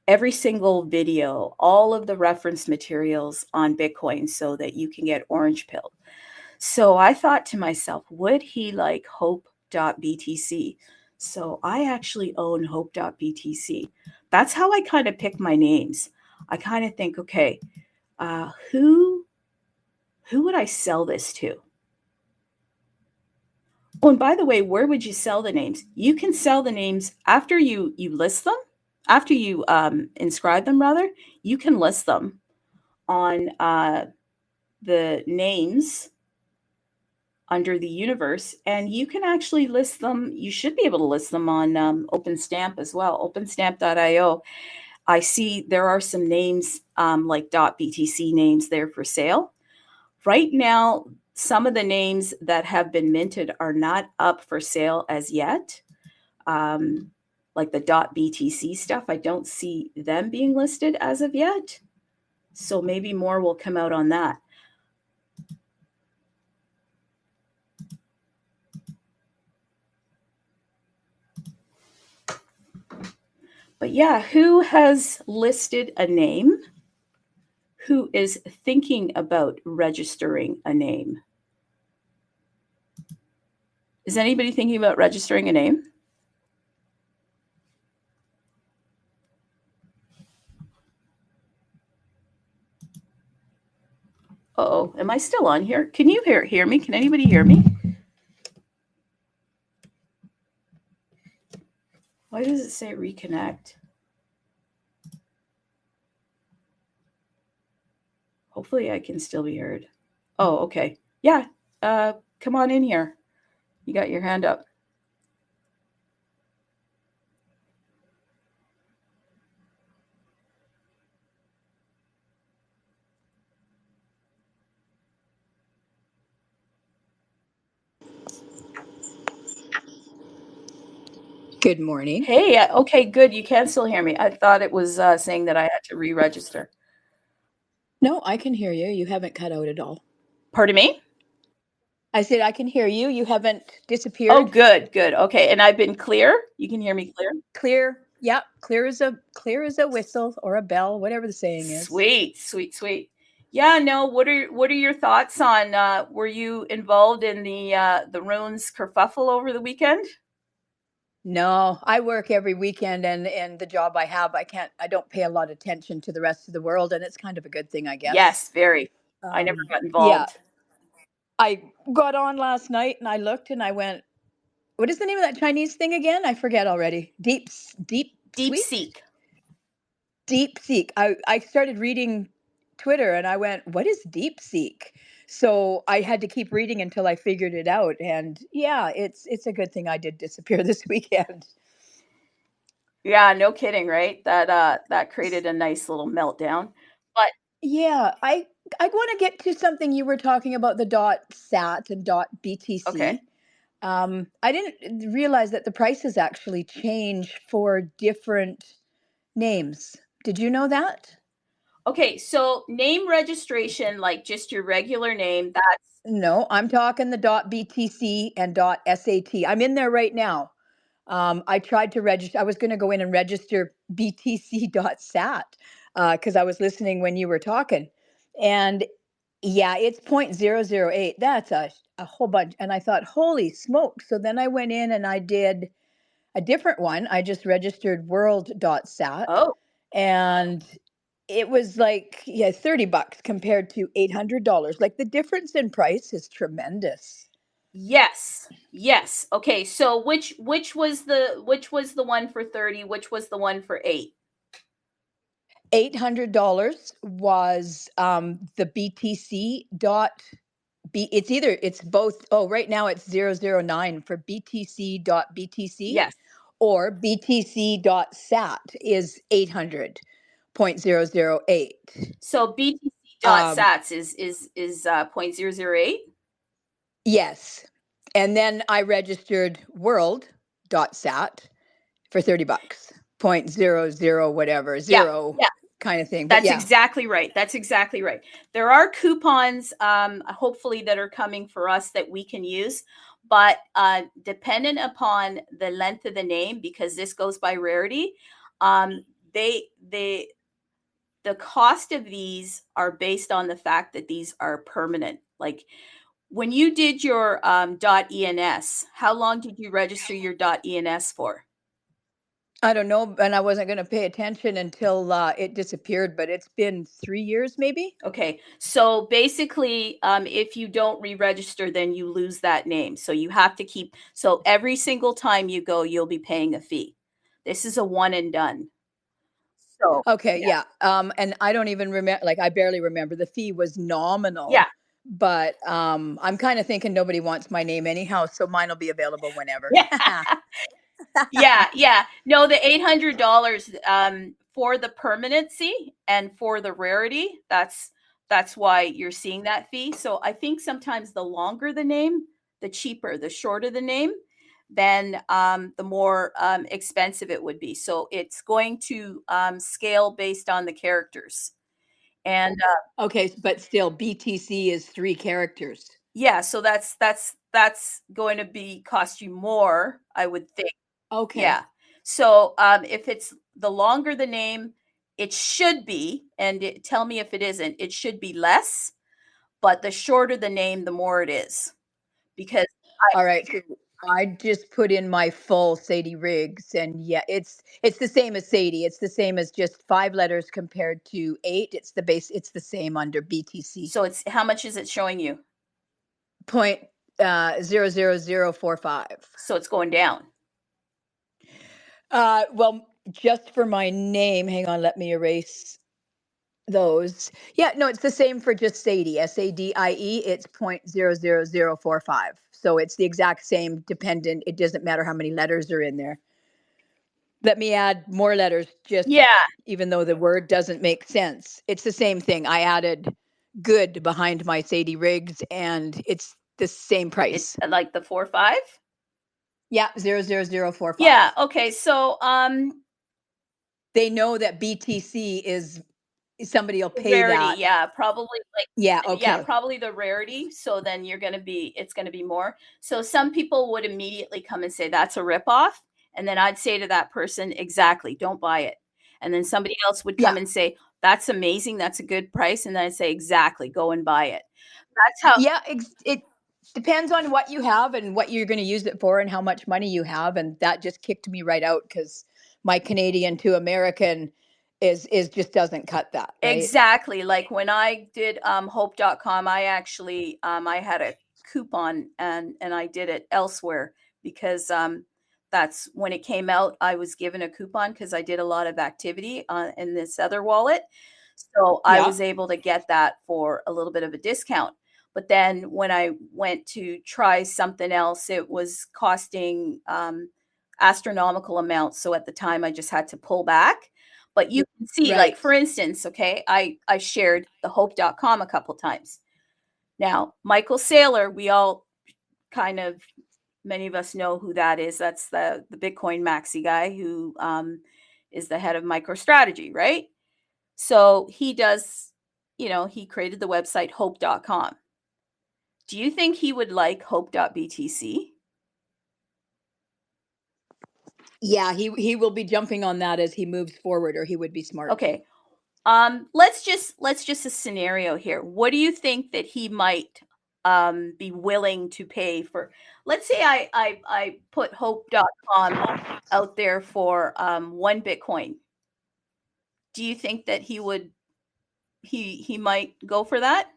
every single video, all of the reference materials on Bitcoin, so that you can get orange pilled. So I thought to myself, would he like hope.btc? So I actually own hope.btc. That's how I kind of pick my names. I kind of think, okay, who would I sell this to? Oh, and by the way, where would you sell the names? You can sell the names after you list them, after you inscribe them, rather. You can list them on the names under the universe, and you can actually list them. You should be able to list them on OpenStamp as well, openstamp.io. I see there are some names like .btc names there for sale. Right now, some of the names that have been minted are not up for sale as yet. Like the .btc stuff, I don't see them being listed as of yet. So maybe more will come out on that. But yeah, who has listed a name? Who is thinking about registering a name? Is anybody thinking about registering a name? Uh-oh, am I still on here? Can you hear me? Can anybody hear me? Why does it say reconnect? Hopefully I can still be heard. Oh, okay. Yeah, come on in here. You got your hand up. Good morning. Hey, okay, good. You can still hear me. I thought it was saying that I had to re-register. No, I can hear you. You haven't cut out at all. Pardon me? I said I can hear you. You haven't Oh, disappeared. good, good. Okay, and I've been clear? You can hear me clear? Clear. Yeah, clear as a whistle or a bell, whatever the saying is. Sweet, sweet, sweet. Yeah, no, what are your thoughts on were you involved in the Runes kerfuffle over the weekend? No, I work every weekend and the job I have, I don't pay a lot of attention to the rest of the world, and it's kind of a good thing, I guess. Yes, very. I never got Yeah, involved. I got on last night and I looked and I went, what is the name of that Chinese thing again? I forget already. Deep Deep sweet? Seek. Deep Seek. I started reading Twitter and I went, what is Deep Seek? So I had to keep reading until I figured it out. And yeah, it's a good thing I did disappear this weekend. Yeah, no kidding, right? That created a nice little meltdown. But Yeah, I want to get to something you were talking about, the .sat and okay. .btc. I didn't realize that the prices actually change for different names. Did you know that? Okay, so name registration, like just your regular name, that's No, I'm talking the .btc and .sat. I'm in there right now. I tried to register. I was going to go in and register btc.sat because I was listening when you were talking. And yeah, it's 0.008. That's a whole bunch. And I thought, holy smoke. So then I went in and I did a different one. I just registered world.sat. oh, And it was like, yeah, $30 compared to $800. Like the difference in price is tremendous. yes. Yes. Okay, so which was the one for 30, which was the one for 8? $800 was the BTC dot B. It's both. Oh, right now it's 009 for BTC dot BTC, Yes. or BTC dot SAT is 800.008. So Um, BTC.sats is 0.008? yes. And then I registered world.sat for $30. 0.00 whatever, Yeah. zero Yeah. kind of thing. But That's yeah. exactly right. That's exactly right. There are coupons, hopefully, that are coming for us that we can use, but dependent upon the length of the name, because this goes by rarity, um, they the cost of these are based on the fact that these are permanent. Like when you did your .ens, how long did you register your .ens for? I don't know, and I wasn't going to pay attention until it disappeared, but it's been 3 years maybe. Okay, so basically, if you don't re-register, then you lose that name. So you have to keep. So every single time you go, you'll be paying a fee. This is a one and done. So Okay, yeah, yeah. And I don't even remember, like, I barely remember. The fee was yeah, nominal, but I'm kind of thinking nobody wants my name anyhow, so mine will be available whenever. Yeah. No, the $800 for the permanency and for the rarity. That's why you're seeing that fee. So I think sometimes the longer the name, the cheaper. The shorter the name, then the more expensive it would be. So it's going to scale based on the characters. And Okay, but still, BTC is 3 characters. yeah, so that's going to be cost you more, I would think. Okay. Yeah. So if it's the longer the name, it should be, and tell me if it isn't, it should be less, but the shorter the name, the more it is. Because All right. So I just put in my full Sadie Riggs, and yeah, it's the same as Sadie. It's the same as just 5 letters compared to 8. It's the base. It's the same under BTC. so it's how much is it showing you? Point 00045. So it's going down. Well, just for my name, hang on, let me erase those. Yeah, no, it's the same for just Sadie, SADIE. It's 0.00045. So it's the exact same dependent. It doesn't matter how many letters are in there. Let me add more letters, just Yeah, even though the word doesn't make sense. It's the same thing. I added good behind my Sadie Riggs, and it's the same it's price. like the 4 5. Yeah, 00045. Yeah. Okay. So They know that BTC is somebody will pay rarity, that. yeah, probably like Yeah, yeah, okay. probably the rarity. So then it's gonna be more. So some people would immediately come and say that's a ripoff, and then I'd say to that person, exactly, don't buy it. And then somebody else would Yeah. come and say that's amazing, that's a good price, and then I'd say exactly, go and buy it. That's how. Yeah, it depends on what you have and what you're going to use it for and how much money you have, and that just kicked me right out because my Canadian to American is just doesn't cut that, right? Exactly. Like when I did hope.com, I actually I had a coupon and I did it elsewhere because that's when it came out. I was given a coupon because I did a lot of activity in this other wallet. So I Yeah. was able to get that for a little bit of a discount. But then when I went to try something else, it was costing astronomical amounts. So at the time, I just had to pull back. But you can see, like, Right. for instance, okay, I shared the hope.com a couple times. Now, Michael Saylor, we all kind of, many of us know who that is. That's the Bitcoin maxi guy who is the head of MicroStrategy, right? So he does, he created the website hope.com. Do you think he would like hope.btc? Yeah, he will be jumping on that as he moves forward, or he would be smart. Okay. Let's just a scenario here. What do you think that he might be willing to pay for? Let's say I put hope.com out there for 1 Bitcoin. Do you think that he might go for that?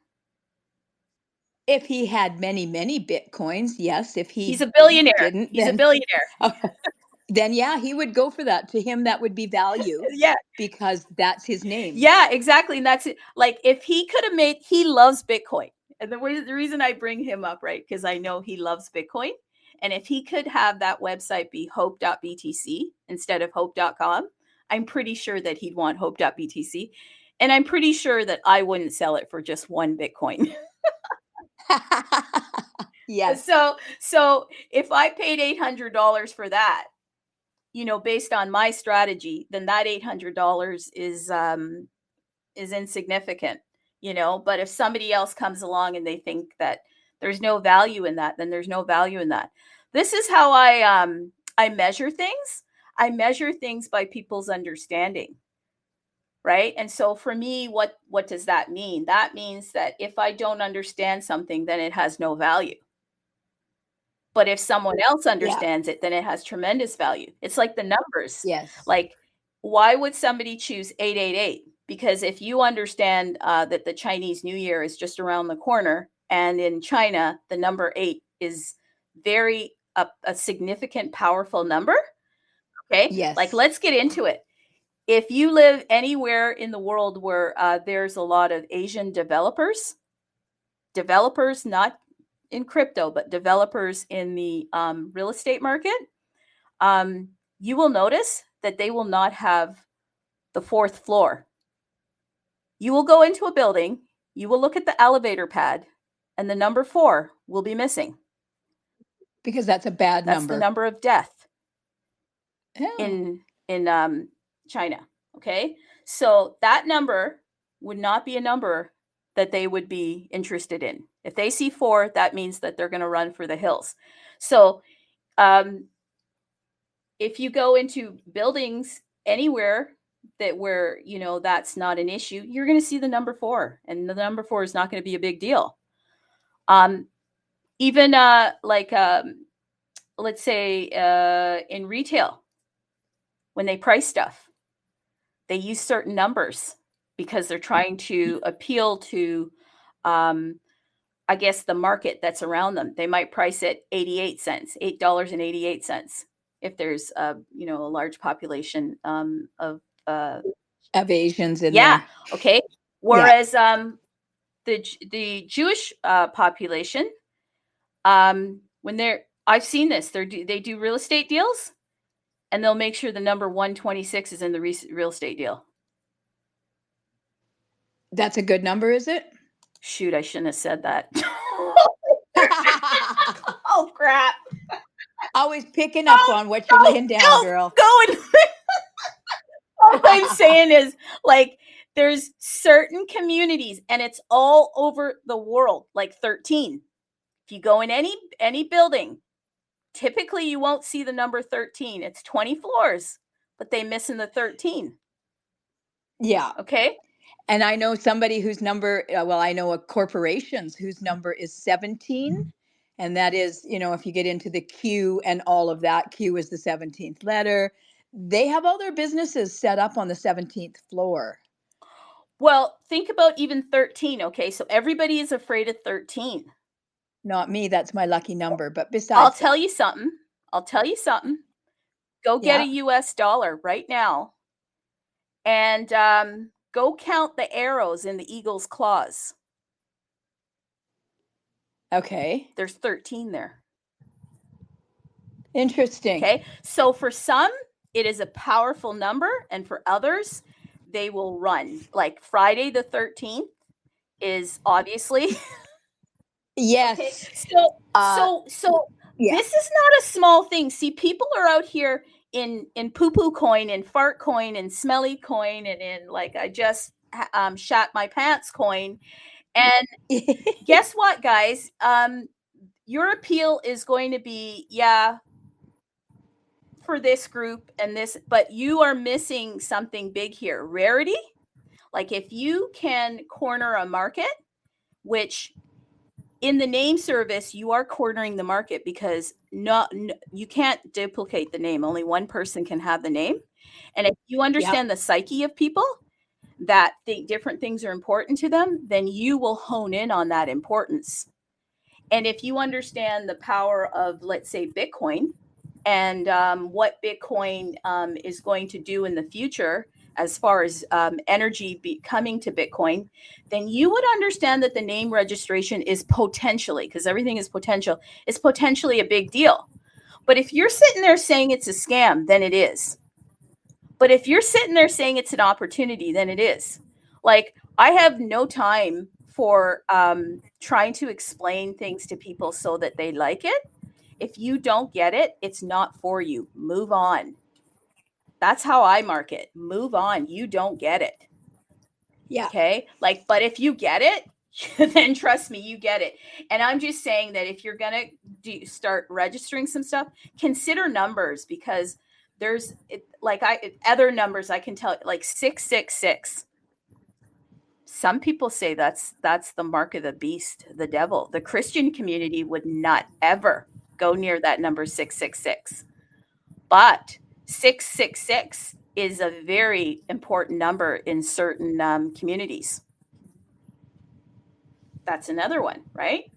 If he had many Bitcoins, yes. If He's he a billionaire. didn't, He's a then billionaire. then yeah, he would go for that. To him, that would be value Yeah. because that's his name. Yeah, exactly. And that's it. Like if he could have made, he loves Bitcoin. And the reason I bring him up, right? Because I know he loves Bitcoin. And if he could have that website be hope.btc instead of hope.com, I'm pretty sure that he'd want hope.btc. And I'm pretty sure that I wouldn't sell it for just 1 Bitcoin. Yes. So if I paid $800 for that, based on my strategy, then that $800 is insignificant, but if somebody else comes along and they think that there's no value in that, then there's no value in that. This is how I measure things. I measure things by people's understanding, right? And so for me, what does that mean? That means that if I don't understand something, then it has no value. But if someone else Yeah. understands it, then it has tremendous value. It's like the numbers. Yes. Like, why would somebody choose 888? Because if you understand that the Chinese New Year is just around the corner, and in China, the number 8 is very a significant, powerful number. Okay, like Yes. let's get into it. If you live anywhere in the world where there's a lot of Asian developers, developers, not in crypto, but developers in the real estate market, you will notice that they will not have the fourth floor. You will go into a building, you will look at the elevator pad, and the number 4 will be missing. Because that's a bad That's number. the number of death Oh. in China. Okay, so that number would not be a number that they would be interested in. If they see 4, that means that they're going to run for the hills. So if you go into buildings anywhere where that's not an issue, you're going to see the number 4, and the number 4 is not going to be a big deal. Even let's say in retail, when they price stuff, they use certain numbers because they're trying to appeal to, I guess, the market that's around them. They might price it 88 cents, $8.88, if there's a large population of Asians in yeah, there. okay. Whereas the Jewish population, when I've seen this, they do real estate deals, and they'll make sure the number 126 is in the real estate deal. That's a good number, is it? Shoot, I shouldn't have said that. Oh, crap. Always picking up on what you're laying down, girl. All I'm saying is, like, there's certain communities, and it's all over the world, like 13. If you go in any building, typically you won't see the number 13. It's 20 floors, but they miss in the 13. Yeah. Okay. And I know somebody whose number, I know a corporations whose number is 17. And that is, if you get into the Q and all of that, Q is the 17th letter. They have all their businesses set up on the 17th floor. Well, think about even 13. Okay. So everybody is afraid of 13. Not me. That's my lucky number. But besides, I'll tell you something. Go get a US dollar right now and go count the arrows in the eagle's claws. Okay. There's 13 there. Interesting. Okay. So for some, it is a powerful number, and for others, they will run. Like Friday the 13th is obviously yes. Okay. So this is not a small thing. See, people are out here in poo-poo coin and fart coin and smelly coin and in like I just shat my pants coin. And guess what, guys? Your appeal is going to be, for this group and this, but you are missing something big here. Rarity. Like if you can corner a market, which in the name service, you are cornering the market because you can't duplicate the name. Only one person can have the name. And if you understand the psyche of people that think different things are important to them, then you will hone in on that importance. And if you understand the power of, let's say, Bitcoin and what Bitcoin is going to do in the future as far as energy coming to Bitcoin, then you would understand that the name registration is potentially, because everything is potential, is potentially a big deal. But if you're sitting there saying it's a scam, then it is. But if you're sitting there saying it's an opportunity, then it is. Like, I have no time for trying to explain things to people so that they like it. If you don't get it, it's not for you. Move on. That's how I market. Move on. You don't get it. Yeah. Okay. Like, but if you get it, then trust me, you get it. And I'm just saying that if you're going to start registering some stuff, consider numbers, because there's other numbers I can tell, like 666. Some people say that's the mark of the beast, the devil. The Christian community would not ever go near that number 666. But 666 is a very important number in certain communities. That's another one, right?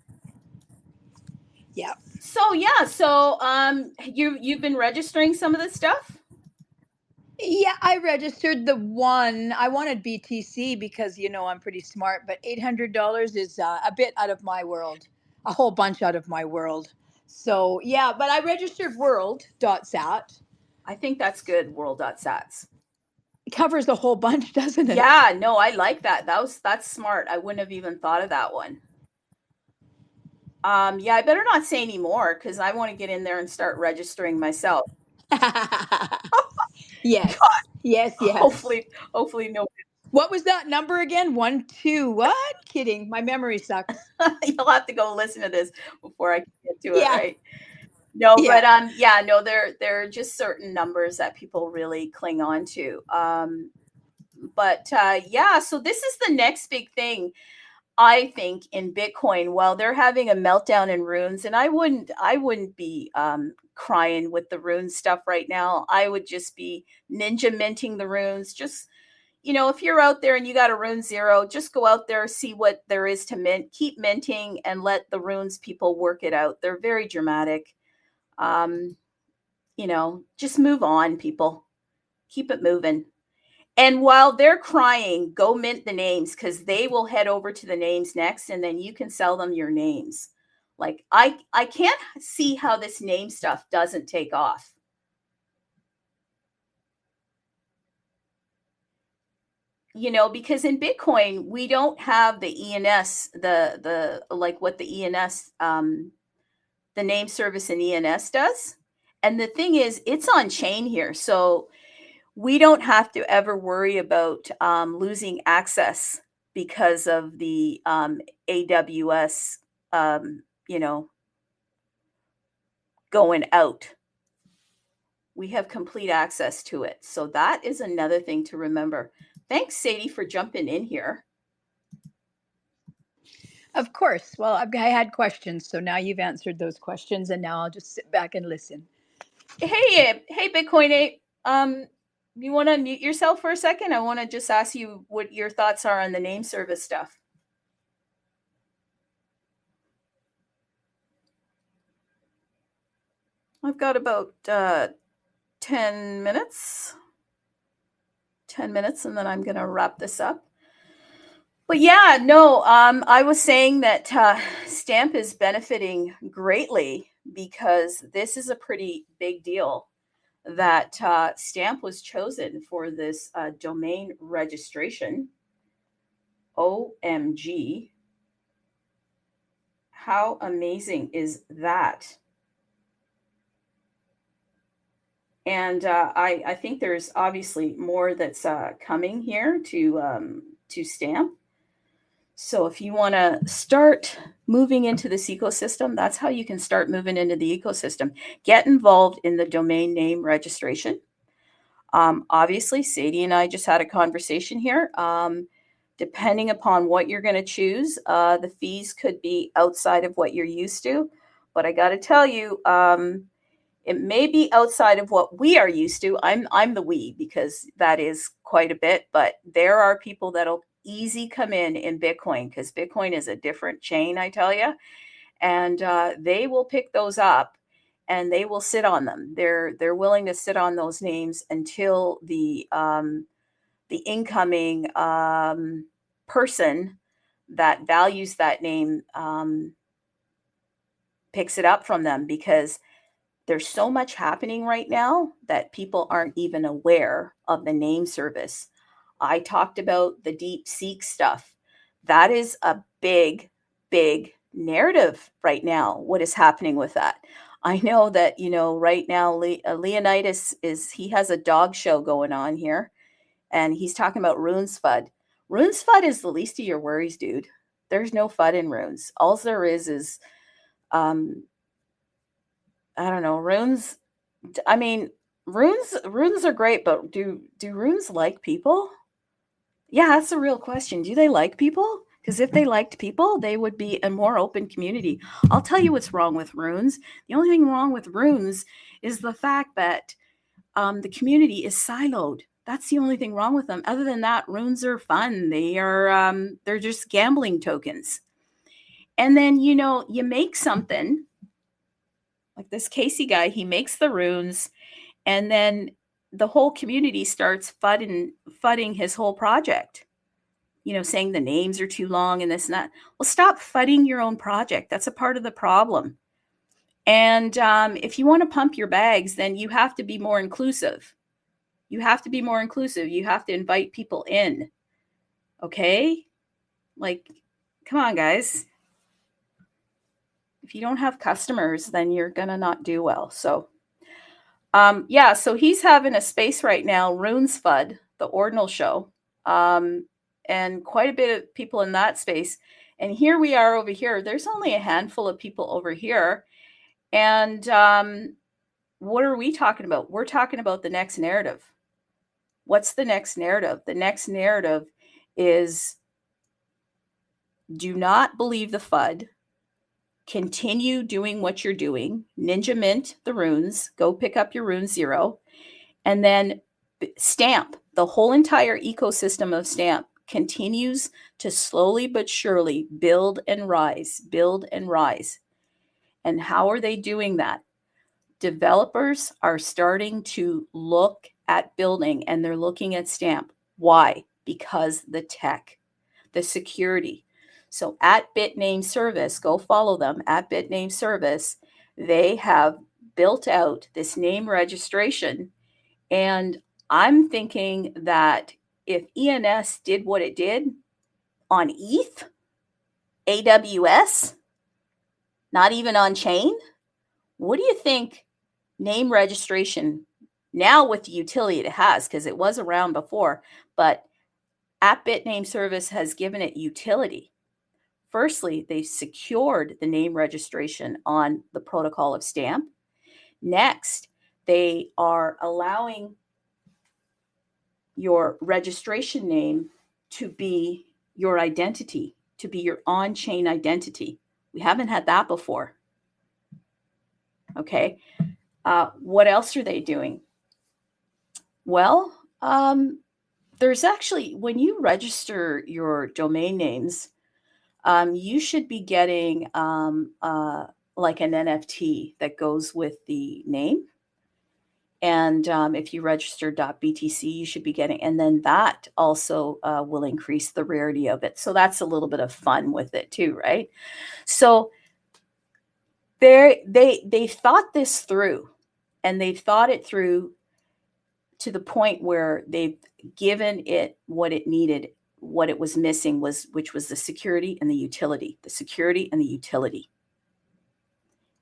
Yeah. So you've been registering some of this stuff? Yeah, I registered the one. I wanted BTC because I'm pretty smart, but $800 is a bit out of my world, a whole bunch out of my world. So yeah, but I registered world.sat. I think that's good, world.sats. It covers a whole bunch, doesn't it? Yeah, no, I like that. That's smart. I wouldn't have even thought of that one. Yeah, I better not say any more because I want to get in there and start registering myself. Yes, God, yes, yes. hopefully no. What was that number again? 1, 2. What? Kidding. My memory sucks. You'll have to go listen to this before I can get to it, Yeah, right? No, yeah. but yeah, no, there are just certain numbers that people really cling on to. But yeah, so this is the next big thing I think in Bitcoin. While they're having a meltdown in runes, and I wouldn't be crying with the rune stuff right now. I would just be ninja minting the runes. Just if you're out there and you got a RUNEZERO, just go out there, see what there is to mint, keep minting, and let the runes people work it out. They're very dramatic. Um, just move on, people. Keep it moving. And while they're crying, go mint the names because they will head over to the names next, and then you can sell them your names. Like I can't see how this name stuff doesn't take off. Because in Bitcoin we don't have the ENS, the like what the ENS, the name service in ENS does. And the thing is, it's on chain here, so we don't have to ever worry about losing access because of the AWS, you know, going out. We have complete access to it. So that is another thing to remember. Thanks, Sadie, for jumping in here. Of course. Well, I had questions, so now you've answered those questions, and now I'll just sit back and listen. Hey, Bitcoin Ape. You want to mute yourself for a second? I want to just ask you what your thoughts are on the name service stuff. I've got about 10 minutes. 10 minutes, and then I'm going to wrap this up. But yeah, no, I was saying that Stamp is benefiting greatly because this is a pretty big deal that Stamp was chosen for this domain registration. OMG. How amazing is that? And I think there's obviously more that's coming here to Stamp. So if you want to start moving into this ecosystem, that's how you can start moving into the ecosystem. Get involved in the domain name registration. Obviously, Sadie and I just had a conversation here. Depending upon what you're going to choose, the fees could be outside of what you're used to. But I got to tell you, it may be outside of what we are used to. I'm the we because that is quite a bit. But there are people that'll easy come in Bitcoin because Bitcoin is a different chain, I tell you, and they will pick those up and they will sit on them. They're willing to sit on those names until the incoming person that values that name picks it up from them, because there's so much happening right now that people aren't even aware of the name service. I talked about the deep seek stuff. That is a big, big narrative right now. What is happening with that? I know that, right now, Leonidas he has a dog show going on here, and he's talking about runes FUD. Runes FUD is the least of your worries, dude. There's no FUD in runes. All there is, um, I don't know, runes. I mean, runes are great, but do runes like people? Yeah, that's a real question. Do they like people? Because if they liked people, they would be a more open community. I'll tell you what's wrong with runes. The only thing wrong with runes is the fact that the community is siloed. That's the only thing wrong with them. Other than that, runes are fun. They're just gambling tokens. And then you make something like this Casey guy. He makes the runes, and then the whole community starts fudding his whole project, saying the names are too long and this and that. Well, stop fudding your own project. That's a part of the problem. And if you want to pump your bags, then you have to be more inclusive. You have to be more inclusive. You have to invite people in. Okay? Like, come on, guys. If you don't have customers, then you're going to not do well. So, yeah, so he's having a space right now, Runes FUD, the Ordinal show, and quite a bit of people in that space. And here we are over here. There's only a handful of people over here. And what are we talking about? We're talking about the next narrative. What's the next narrative? The next narrative is do not believe the FUD. Continue doing what you're doing. Ninja mint the runes. Go pick up your RUNEZERO. And then Stamp, the whole entire ecosystem of Stamp continues to slowly but surely build and rise, build and rise. And how are they doing that? Developers are starting to look at building and they're looking at Stamp. Why? Because the tech, the security. So at Bitname Service, go follow them at Bitname Service. They have built out this name registration. And I'm thinking that if ENS did what it did on ETH, AWS, not even on chain, what do you think name registration now with the utility it has, because it was around before, but at Bitname Service has given it utility. Firstly, they secured the name registration on the protocol of Stamp. Next, they are allowing your registration name to be your identity, to be your on-chain identity. We haven't had that before. Okay. What else are they doing? Well, there's actually, when you register your domain names, you should be getting like an NFT that goes with the name. And if you register .btc, you should be getting, and then that also will increase the rarity of it. So that's a little bit of fun with it too, right? So they thought this through, and they've thought it through to the point where they've given it what it needed. What it was missing which was the security and the utility, the security and the utility.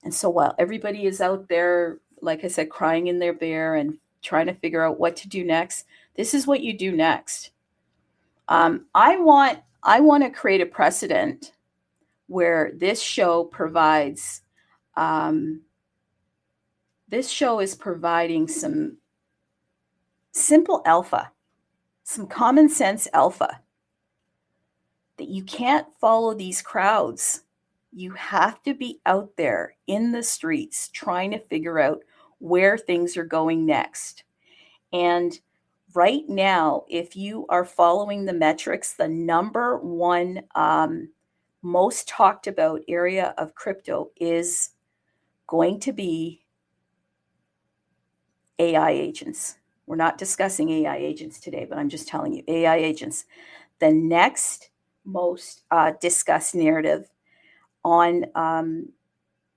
And so while everybody is out there, like I said, crying in their bear and trying to figure out what to do next, this is what you do next. I want to create a precedent where this show provides, this show is providing some simple alpha, some common sense alpha, that you can't follow these crowds. You have to be out there in the streets trying to figure out where things are going next. And right now, if you are following the metrics, the number one most talked about area of crypto is going to be AI agents. We're not discussing AI agents today, but I'm just telling you, AI agents. The next most discussed narrative on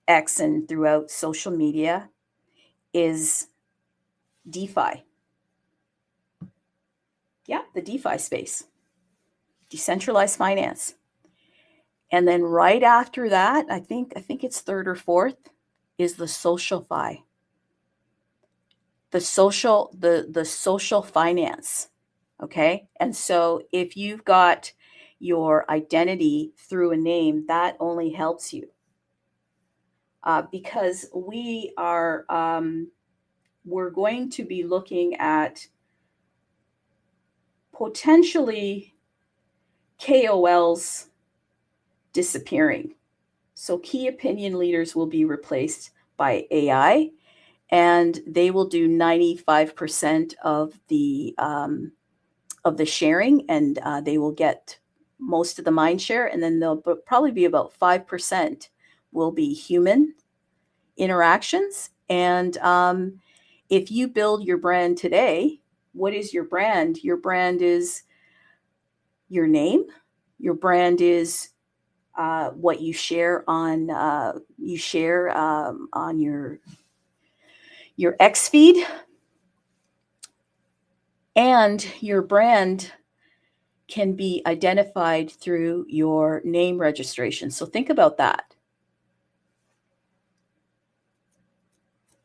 X and throughout social media is DeFi. Yeah, the DeFi space, decentralized finance. And then right after that, I think it's third or fourth, is the social fi. The social finance. Okay? And so if you've got your identity through a name, that only helps you. Because we are we're going to be looking at potentially KOLs disappearing. So key opinion leaders will be replaced by AI, and they will do 95% of the sharing, and they will get most of the mind share, and then there'll probably be about 5% will be human interactions. And if you build your brand today, what is your brand? Your brand is your name. Your brand is what you share on on your X feed, and your brand can be identified through your name registration. So think about that.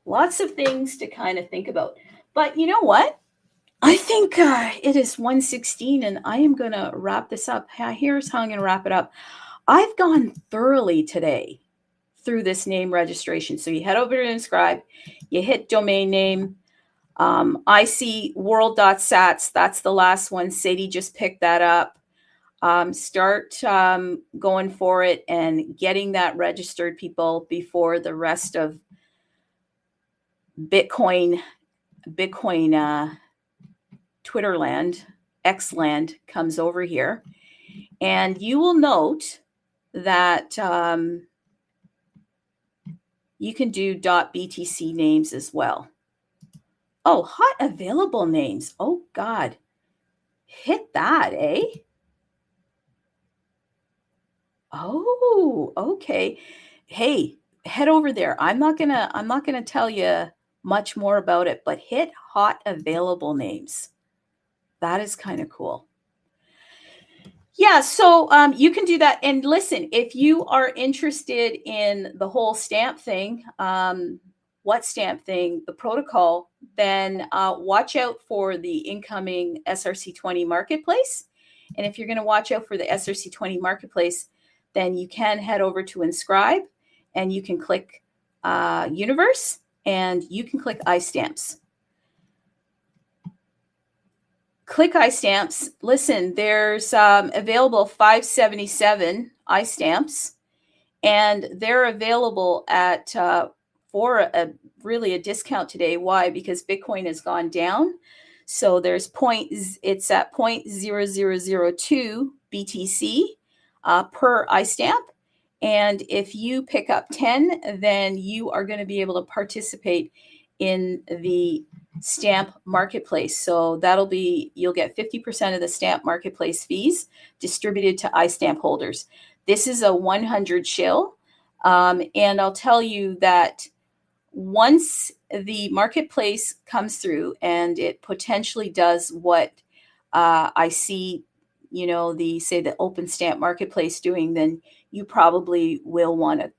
Lots of things to kind of think about. But you know what? I think it is 1:16 and I am going to wrap this up. Here's how I'm going to wrap it up. I've gone thoroughly today through this name registration. So you head over to Inscribe, you hit domain name. I see world.sats. That's the last one. Sadie just picked that up. Start going for it and getting that registered, people, before the rest of Bitcoin Twitter land, X land comes over here. And you will note that you can do .btc names as well. Oh, hot available names. Oh, God. Hit that, eh? Oh, okay. Hey, head over there. I'm not gonna tell you much more about it, but hit hot available names. That is kind of cool. Yeah, so you can do that. And listen, if you are interested in the whole stamp thing, what stamp thing, the protocol, then watch out for the incoming SRC20 marketplace. And if you're going to watch out for the SRC20 marketplace, then you can head over to Inscribe and you can click Universe and you can click iStamps. Click iStamps. Listen, there's available 577 iStamps, and they're available at for really a discount today. Why? Because Bitcoin has gone down. So there's it's at 0.0002 BTC per iStamp. And if you pick up 10, then you are going to be able to participate in the stamp marketplace. So you'll get 50% of the stamp marketplace fees distributed to iStamp holders. This is a 100 shill. And I'll tell you that once the marketplace comes through and it potentially does what I see, the open stamp marketplace doing, then you probably will want to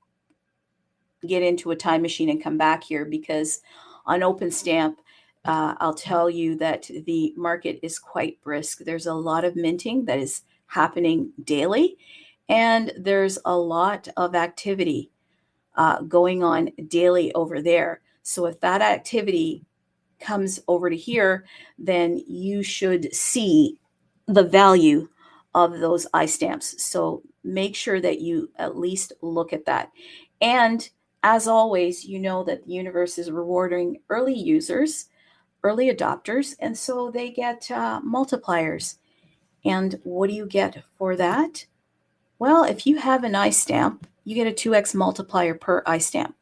get into a time machine and come back here, because on OpenStamp, I'll tell you that the market is quite brisk. There's a lot of minting that is happening daily, and there's a lot of activity going on daily over there. So if that activity comes over to here, then you should see the value of those iStamps. So make sure that you at least look at that. And as always, you know that the universe is rewarding early users, early adopters, and so they get multipliers. And what do you get for that? Well, if you have an iStamp, you get a 2x multiplier per iStamp.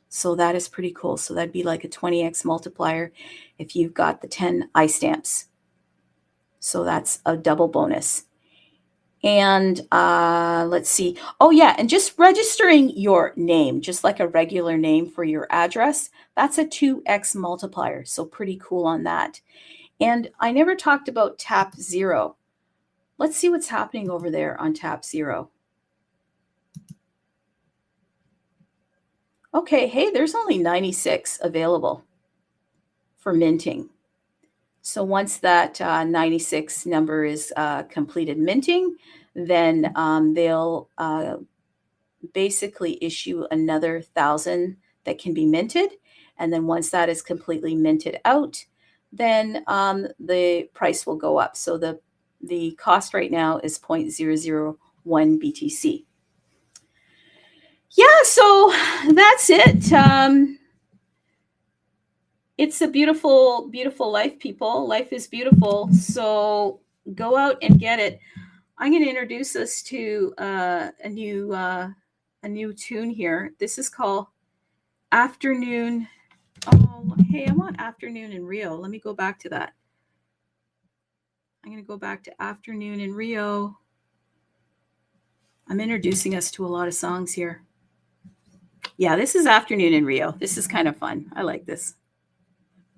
So that is pretty cool. So that'd be like a 20x multiplier if you've got the 10 iStamps. So that's a double bonus. And let's see. Oh, yeah. And just registering your name, just like a regular name for your address, that's a 2x multiplier. So pretty cool on that. And I never talked about Tap Zero. Let's see what's happening over there on Tap Zero. Okay, hey, there's only 96 available for minting. So once that 96 number is completed minting, then they'll basically issue another 1,000 that can be minted. And then once that is completely minted out, then the price will go up. So the cost right now is 0.001 BTC. Yeah, so that's it. It's a beautiful, beautiful life, people. Life is beautiful. So go out and get it. I'm going to introduce us to a new tune here. This is called Afternoon. Oh, Hey, I want afternoon in Rio. Let me go back to that. I'm going to go back to afternoon in Rio. I'm introducing us to a lot of songs here. Yeah, this is afternoon in Rio. This is kind of fun. I like this.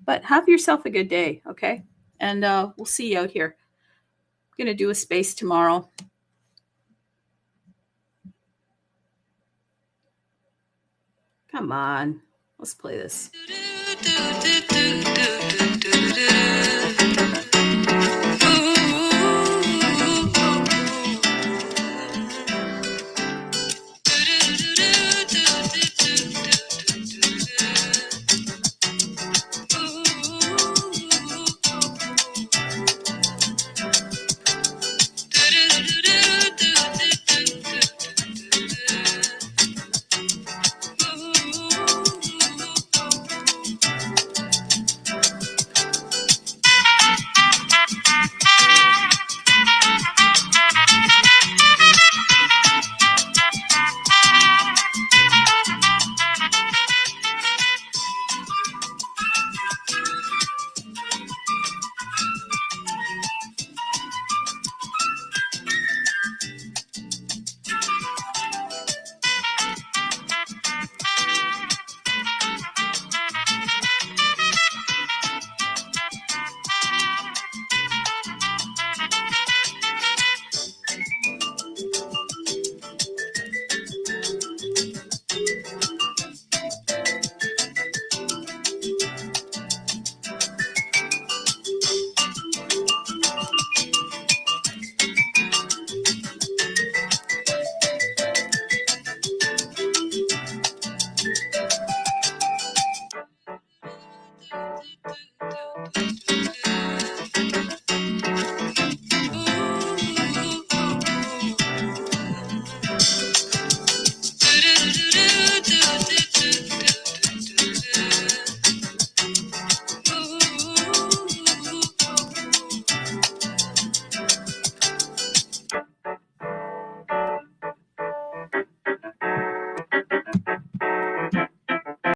But have yourself a good day, okay? And we'll see you out here. I'm going to do a space tomorrow. Come on. Let's play this.